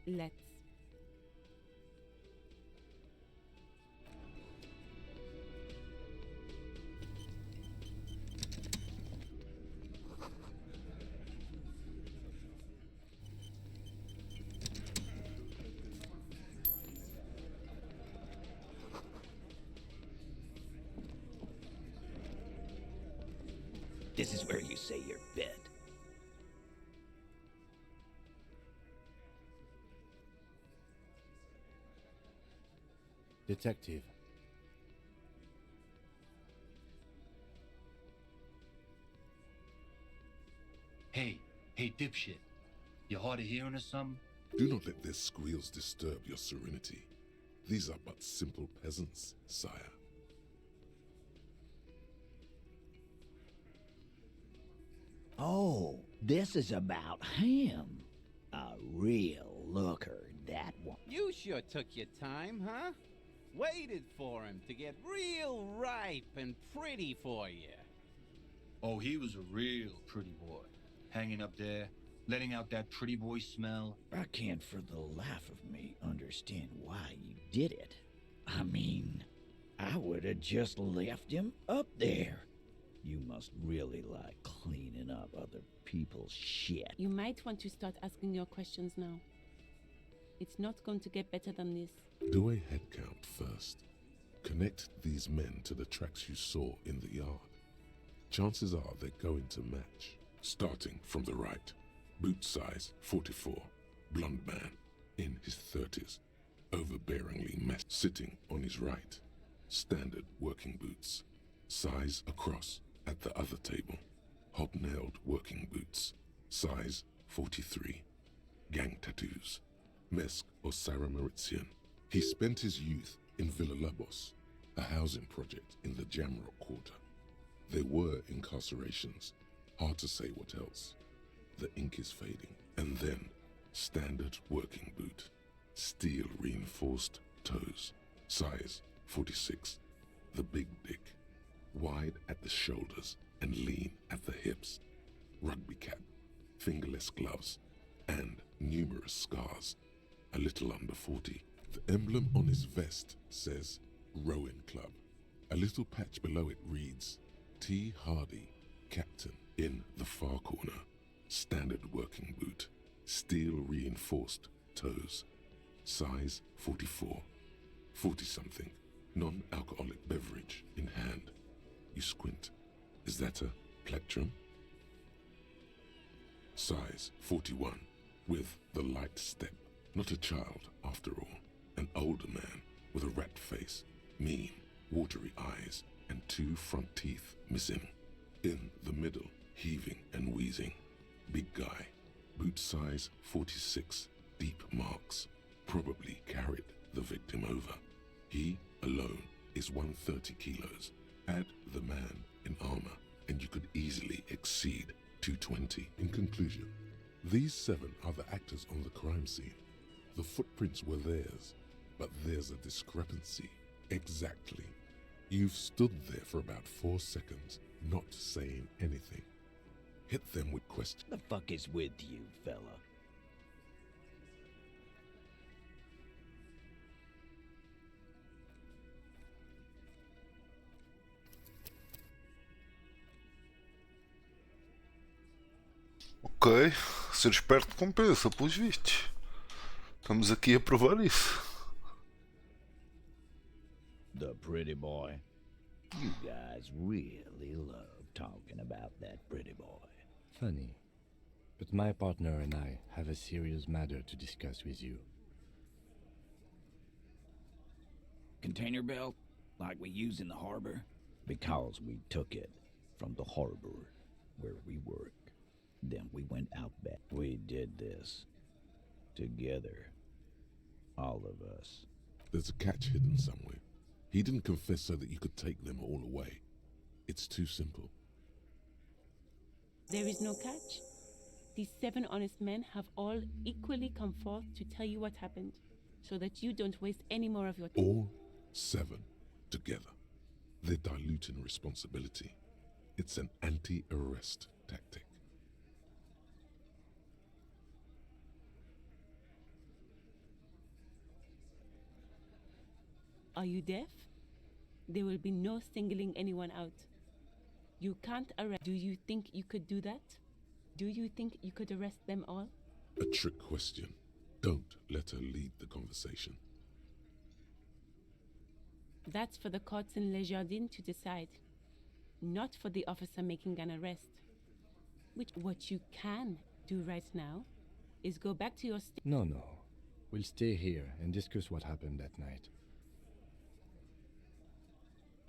Let's. This is where you say your bid. Detective. Hey, dipshit. You hard of hearing or something? Do not let their squeals disturb your serenity. These are but simple peasants, sire. Oh, this is about him. A real looker, that one. You sure took your time, huh? Waited for him to get real ripe and pretty for you. Oh, he was a real pretty boy. Hanging up there, letting out that pretty boy smell. I can't for the life of me understand why you did it. I mean, I would have just left him up there. You must really like cleaning up other people's shit. You might want to start asking your questions now. It's not going to get better than this. Do a head count first. Connect these men to the tracks you saw in the yard. Chances are they're going to match. Starting from the right. Boot size 44. Blonde man in his 30s. Overbearingly messed. Sitting on his right. Standard working boots. Size across at the other table. Hobnailed working boots. Size 43. Gang tattoos. Mesk or Sarah Mauritian. He spent his youth in Villa Labos, a housing project in the Jamrock quarter. There were incarcerations. Hard to say what else. The ink is fading. And then, standard working boot. Steel reinforced toes. Size 46. The big dick. Wide at the shoulders and lean at the hips. Rugby cap. Fingerless gloves. And numerous scars. A little under 40. The emblem on his vest says Rowing Club. A little patch below it reads T. Hardy, Captain. In the far corner, standard working boot. Steel reinforced toes. Size 44. 40-something. Non-alcoholic beverage in hand. You squint. Is that a plectrum? Size 41. With the light step. Not a child, after all. An older man with a rat face, mean, watery eyes, and 2 front teeth missing. In the middle, heaving and wheezing. Big guy. Boot size 46. Deep marks. Probably carried the victim over. He alone is 130 kilos. Add the man in armor, and you could easily exceed 220. In conclusion, these 7 are the actors on the crime scene. The footprints were theirs, but there's a discrepancy. Exactly. You've stood there for about 4 seconds, not saying anything. Hit them with questions. The fuck is with you, fella? Ok, ser esperto compensa, pelos vistos. Estamos aqui a provar isso. The pretty boy. You guys really love talking about that pretty boy. Funny. But my partner and I have a serious matter to discuss with you. Container belt, like we use in the harbor? Because we took it from the harbor where we work. Then we went out back. We did this together. All of us. There's a catch hidden somewhere. He didn't confess so that you could take them all away. It's too simple. There is no catch. These 7 honest men have all equally come forth to tell you what happened, so that you don't waste any more of your time. All 7 together. They're diluting responsibility. It's an anti-arrest tactic. Are you deaf? There will be no singling anyone out. You can't arrest. Do you think you could do that? Do you think you could arrest them all? A trick question. Don't let her lead the conversation. That's for the courts in Les Jardins to decide, not for the officer making an arrest. What you can do right now is go back to your No. We'll stay here and discuss what happened that night.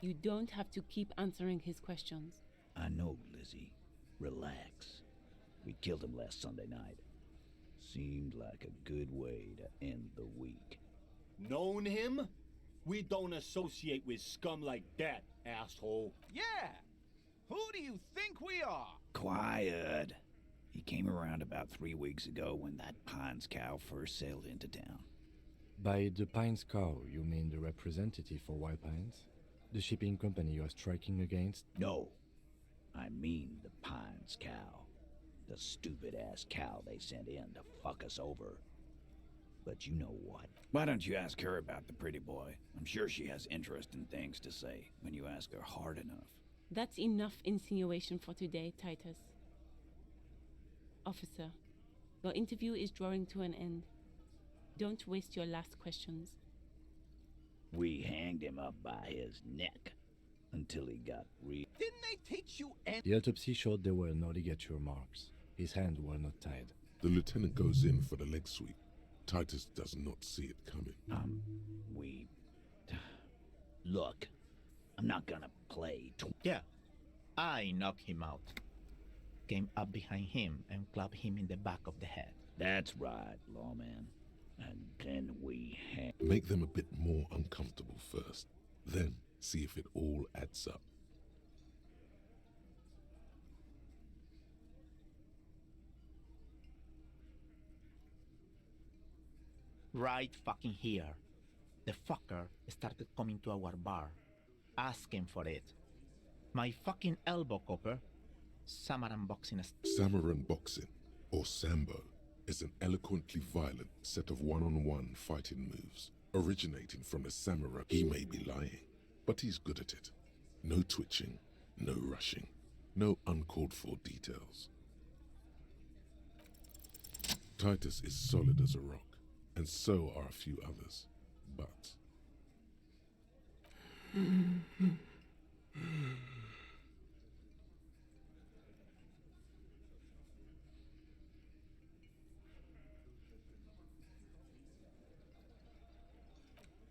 You don't have to keep answering his questions. I know, Lizzie. Relax. We killed him last Sunday night. Seemed like a good way to end the week. Known him? We don't associate with scum like that, asshole. Yeah! Who do you think we are? Quiet. He came around about 3 weeks ago when that Pines cow first sailed into town. By the Pines cow, you mean the representative for Wild Pines? The shipping company you are striking against? No. I mean the Pines cow. The stupid-ass cow they sent in to fuck us over. But you know what? Why don't you ask her about the pretty boy? I'm sure she has interesting things to say when you ask her hard enough. That's enough insinuation for today, Titus. Officer, your interview is drawing to an end. Don't waste your last questions. We hanged him up by his neck until he got real. Didn't they teach you any? The autopsy showed there were no ligature marks. His hands were not tied. The lieutenant goes in for the leg sweep. Titus does not see it coming. We... Look, I'm not gonna play... Yeah, I knock him out. Came up behind him and club him in the back of the head. That's right, lawman. And then we Make them a bit more uncomfortable first. Then see if it all adds up. Right fucking here. The fucker started coming to our bar, asking for it. My fucking elbow copper, Samaran boxing. Samaran boxing, or Sambo, is an eloquently violent set of one-on-one fighting moves, originating from the samurai. He may be lying, but he's good at it. No twitching, no rushing, no uncalled for details. Titus is solid as a rock, and so are a few others, but...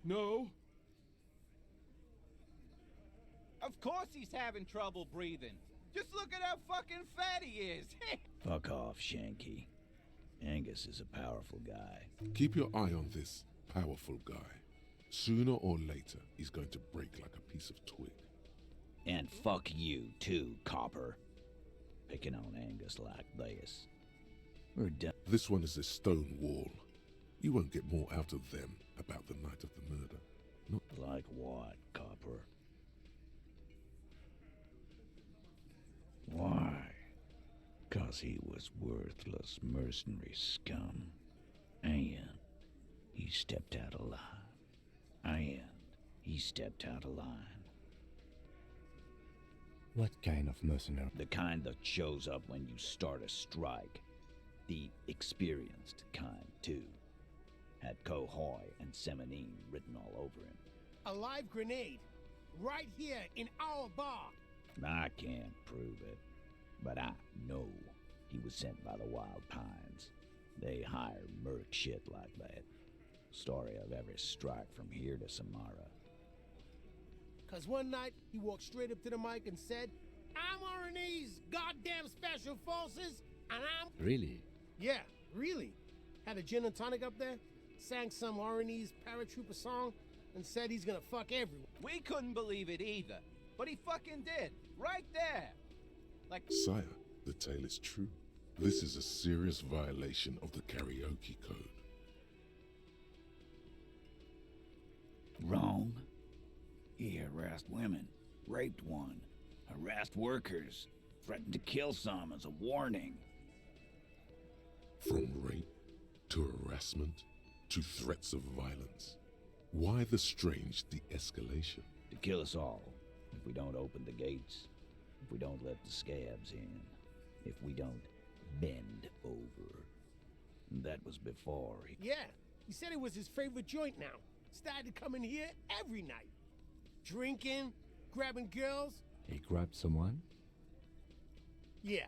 No. Of course he's having trouble breathing. Just look at how fucking fat he is. Fuck off, Shanky. Angus is a powerful guy. Keep your eye on this powerful guy. Sooner or later, he's going to break like a piece of twig. And fuck you, too, copper. Picking on Angus like this. We're done. This one is a stone wall. You won't get more out of them about the night of the murder. Not like what, copper? Why? 'Cause he was worthless mercenary scum. And he stepped out of line. And he stepped out of line. What kind of mercenary? The kind that shows up when you start a strike. The experienced kind, too. Had Cohoy and Semenine written all over him. A live grenade, right here in our bar. I can't prove it, but I know he was sent by the Wild Pines. They hire merc shit like that. Story of every strike from here to Samara. 'Cause one night, he walked straight up to the mic and said, I'm RNA's goddamn special forces, and I'm... Really? Yeah, really. Had a gin and tonic up there, sang some RNA's paratrooper song, and said he's gonna fuck everyone. We couldn't believe it either, but he fucking did. Right there. Like... Sire, the tale is true. This is a serious violation of the karaoke code. Wrong. He harassed women, raped one, harassed workers, threatened to kill some as a warning. From rape to harassment to threats of violence. Why the strange de-escalation? To kill us all, if we don't open the gates, if we don't let the scabs in, if we don't bend over. That was before he... Yeah, he said it was his favorite joint now. Started coming here every night. Drinking, grabbing girls. He grabbed someone? Yeah.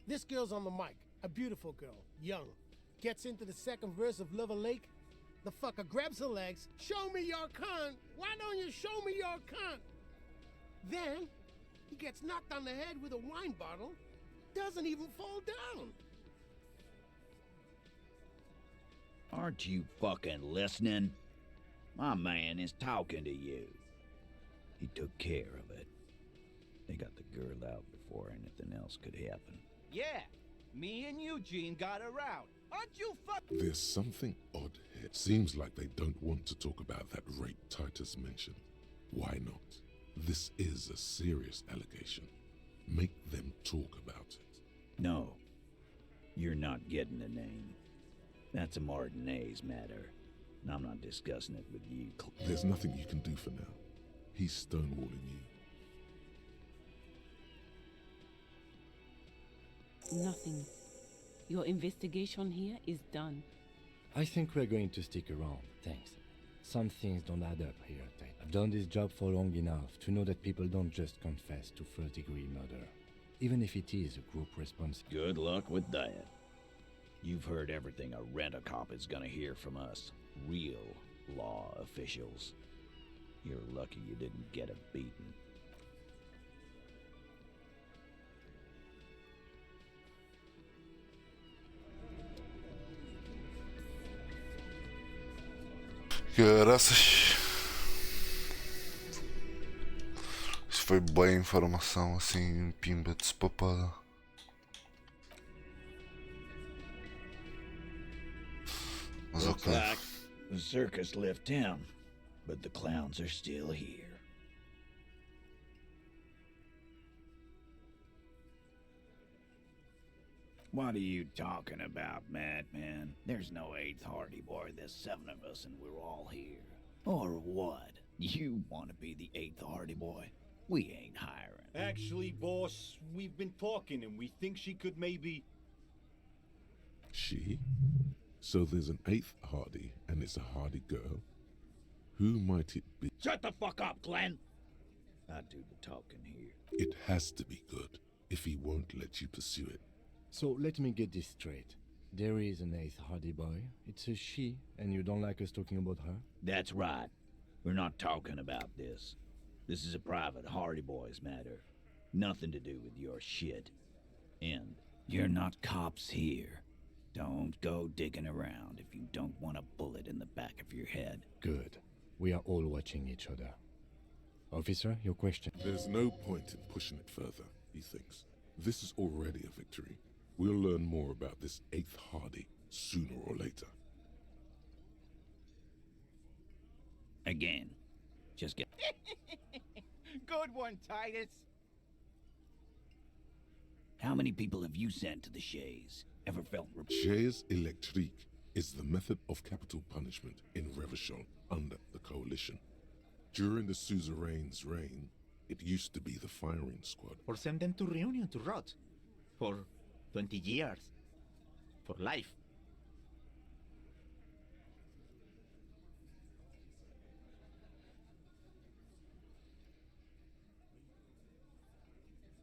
This girl's on the mic. A beautiful girl, young. Gets into the second verse of Lover Lake. The fucker grabs her legs. Show me your cunt. Why don't you show me your cunt? Then, he gets knocked on the head with a wine bottle. Doesn't even fall down. Aren't you fucking listening? My man is talking to you. He took care of it. They got the girl out before anything else could happen. Yeah, me and Eugene got her out. Aren't you There's something odd here. Seems like they don't want to talk about that rape Titus mentioned. Why not? This is a serious allegation. Make them talk about it. No. You're not getting the name. That's a Martinez matter. And I'm not discussing it with you. There's nothing you can do for now. He's stonewalling you. Nothing. Your investigation here is done. I think we're going to stick around, thanks. Some things don't add up here, Tate. I've done this job for long enough to know that people don't just confess to first-degree murder, even if it is a group responsibility. Good luck with that. You've heard everything a rent-a-cop is gonna hear from us, real law officials. You're lucky you didn't get a beating. Caraças. Isso foi bem informação assim, pimba de papada. Mas Looks ok. like the circus left town, but the clowns are still here. What are you talking about, madman? There's no 8th Hardy Boy, there's 7 of us and we're all here. Or what? You want to be the 8th Hardy Boy? We ain't hiring. Actually, boss, we've been talking and we think she could maybe... She? So there's an 8th Hardy, and it's a Hardy girl? Who might it be? Shut the fuck up, Glenn! I do the talking here. It has to be good, if he won't let you pursue it. So let me get this straight. There is an 8th Hardy Boy. It's a she, and you don't like us talking about her? That's right. We're not talking about this. This is a private Hardy Boys matter. Nothing to do with your shit. And you're not cops here. Don't go digging around if you don't want a bullet in the back of your head. Good. We are all watching each other. Officer, your question. There's no point in pushing it further, he thinks. This is already a victory. We'll learn more about this 8th Hardy sooner or later. Again. Just get... Good one, Titus. How many people have you sent to the Shays? Ever felt... Chaise électrique is the method of capital punishment in Revachol under the Coalition. During the suzerain's reign, it used to be the firing squad. Or send them to Reunion to rot. For 20 years. For life.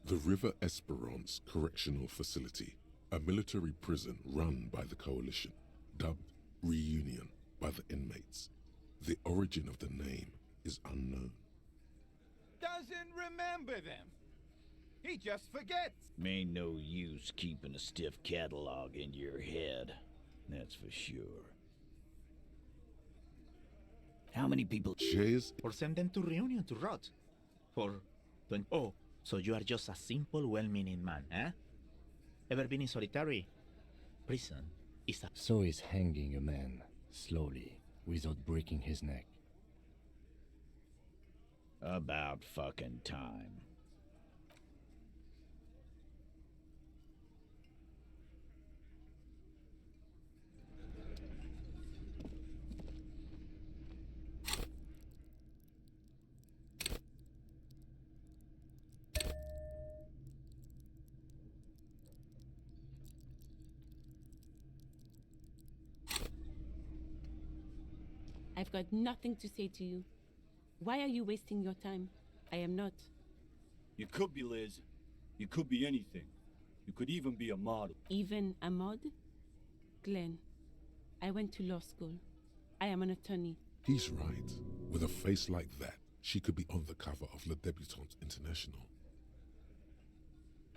The River Esperance Correctional Facility, a military prison run by the Coalition, dubbed Reunion by the inmates. The origin of the name is unknown. Doesn't remember them. He just forgets. Ain't no use keeping a stiff catalog in your head. That's for sure. How many people... Chaise... Or send them to Reunion to rot. For 20... Oh, so you are just a simple, well-meaning man, eh? Ever been in solitary? Prison is a... So is hanging a man, slowly, without breaking his neck. About fucking time. I've got nothing to say to you. Why are you wasting your time? I am not. You could be Liz. You could be anything. You could even be a model. Even a mod? Glenn, I went to law school. I am an attorney. He's right. With a face like that, she could be on the cover of Le Debutante International.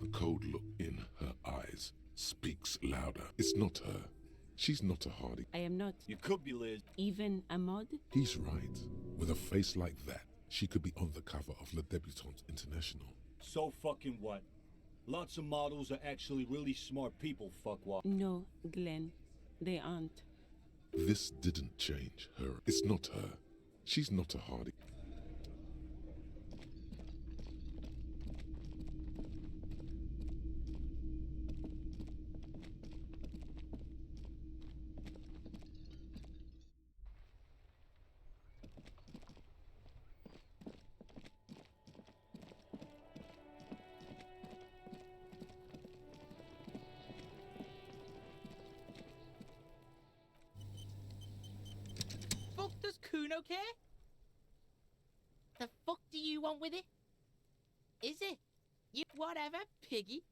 The cold look in her eyes speaks louder. It's not her. She's not a Hardy. I am not. You could be Liz. Even a mod? He's right. With a face like that, she could be on the cover of Le Debutante International. So fucking what? Lots of models are actually really smart people, fuckwad. No, Glenn. They aren't. This didn't change her. It's not her. She's not a Hardy. Fuck does Kuno care? The fuck do you want with it? Is it? You whatever, piggy.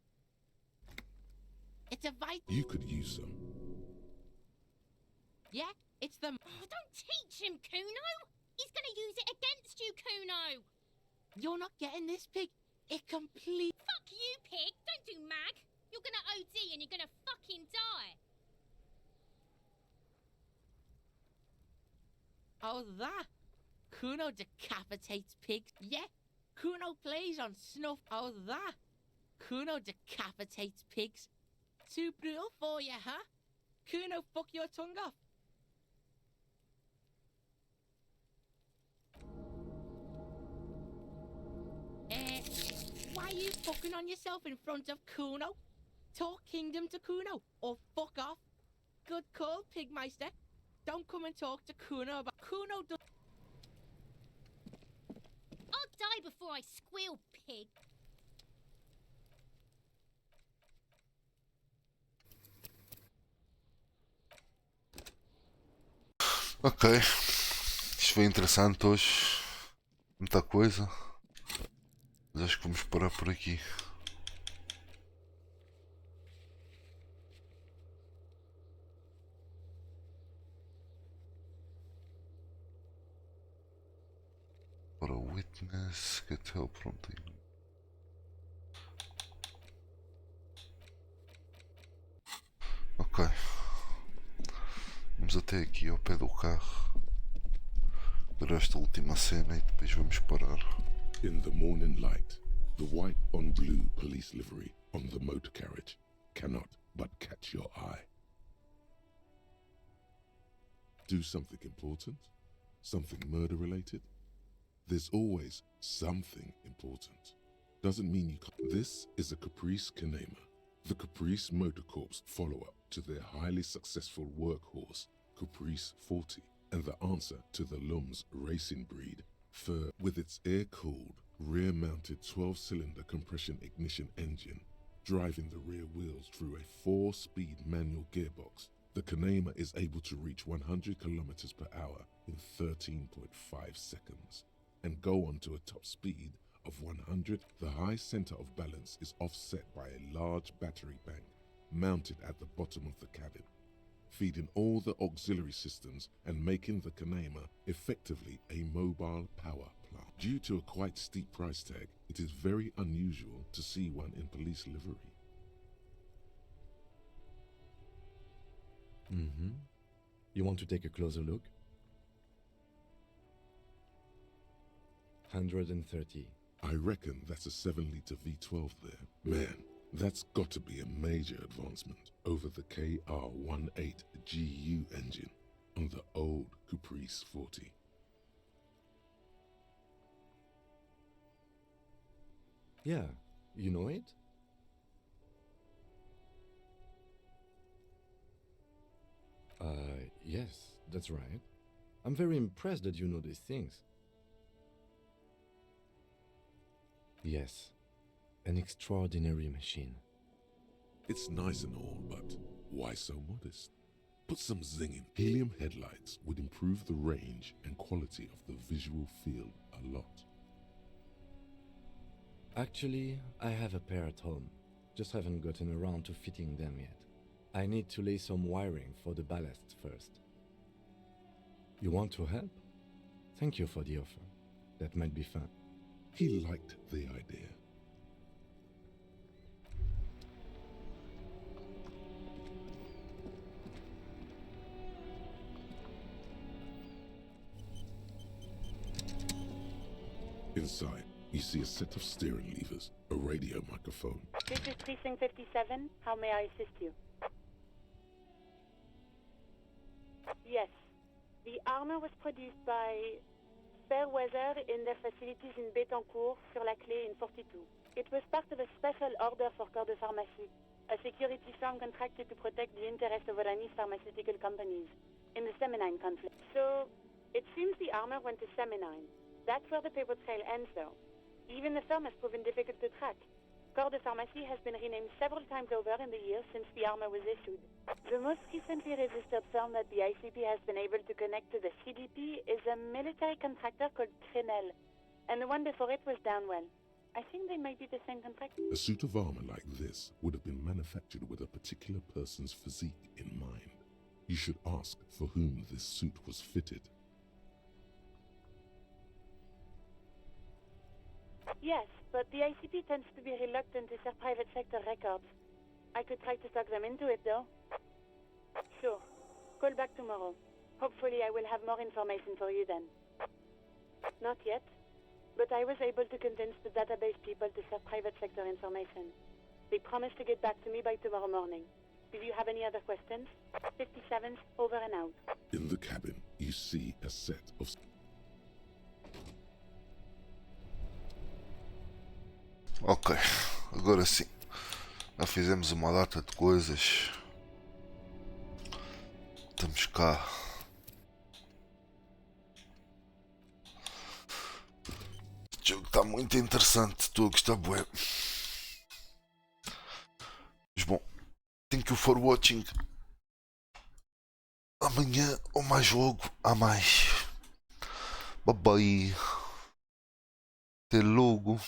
It's a vital... You could use some. Yeah, it's the... Oh, don't teach him, Kuno! He's gonna use it against you, Kuno! You're not getting this, Pig. It complete... Fuck you, Pig! Don't do mag! You're gonna OD and you're gonna fucking die! Oh, that? Kuno decapitates pigs. Yeah, Kuno plays on snuff. Oh, that? Kuno decapitates pigs. Too brutal for you, huh? Kuno, fuck your tongue off. Why are you fucking on yourself in front of Kuno? Talk kingdom to Kuno, or fuck off. Good call, Pigmeister. Don't come and talk to Kuno about... Kuno does... I'll die before I squeal, Pig! Ok. Isto foi interessante hoje. Muita coisa. Mas acho que vamos parar por aqui. Para o Witness, que até o prontinho. Ok. Vamos até aqui ao pé do carro. Para esta última cena e depois vamos parar. In the morning light, the white on blue police livery on the motor carriage cannot but catch your eye. Do something important? Something murder related? There's always something important. Doesn't mean you can't. This is a Caprice Canema, the Caprice Motor Corps follow-up to their highly successful workhorse, Caprice 40, and the answer to the Lum's racing breed, Fur, with its air-cooled, rear-mounted 12-cylinder compression ignition engine, driving the rear wheels through a 4-speed manual gearbox. The Canema is able to reach 100 kilometers per hour in 13.5 seconds and go on to a top speed of 100. The high center of balance is offset by a large battery bank mounted at the bottom of the cabin, feeding all the auxiliary systems and making the Canema effectively a mobile power plant. Due to a quite steep price tag, it is very unusual to see one in police livery. You want to take a closer look? 130. I reckon that's a 7-liter V12 there. Man, that's got to be a major advancement over the KR18GU engine on the old Caprice 40. Yeah, you know it? Yes, that's right. I'm very impressed that you know these things. Yes, an extraordinary machine. It's nice and all, but why so modest? Put some zing in. Helium headlights would improve the range and quality of the visual field a lot. Actually, I have a pair at home. Just haven't gotten around to fitting them yet. I need to lay some wiring for the ballast first. You want to help? Thank you for the offer. That might be fun. He liked the idea. Inside, you see a set of steering levers, a radio microphone. This is Precinct 57. How may I assist you? Yes. The armor was produced by Fairweather in their facilities in Bétancourt, sur la Clé in 42. It was part of a special order for Corps de Pharmacie, a security firm contracted to protect the interests of Oranese pharmaceutical companies in the Seminine conflict. So, it seems the armor went to Seminine. That's where the paper trail ends, though. Even the firm has proven difficult to track. Corps de Pharmacie has been renamed several times over in the years since the armor was issued. The most recently registered firm that the ICP has been able to connect to the CDP is a military contractor called Crenel, and the one before it was Downwell. I think they might be the same contractor. A suit of armor like this would have been manufactured with a particular person's physique in mind. You should ask for whom this suit was fitted. Yes, but the ICP tends to be reluctant to share private sector records. I could try to talk them into it, though. Sure. Call back tomorrow. Hopefully I will have more information for you then. Not yet, but I was able to convince the database people to share private sector information. They promised to get back to me by tomorrow morning. Do you have any other questions? 57's over and out. In the cabin, you see a set of... Ok, agora sim. Já fizemos uma data de coisas. Estamos cá. O jogo está muito interessante. Estou a gostar bué. Mas bom, thank you for watching. Amanhã ou mais logo há mais. Bye bye. Até logo.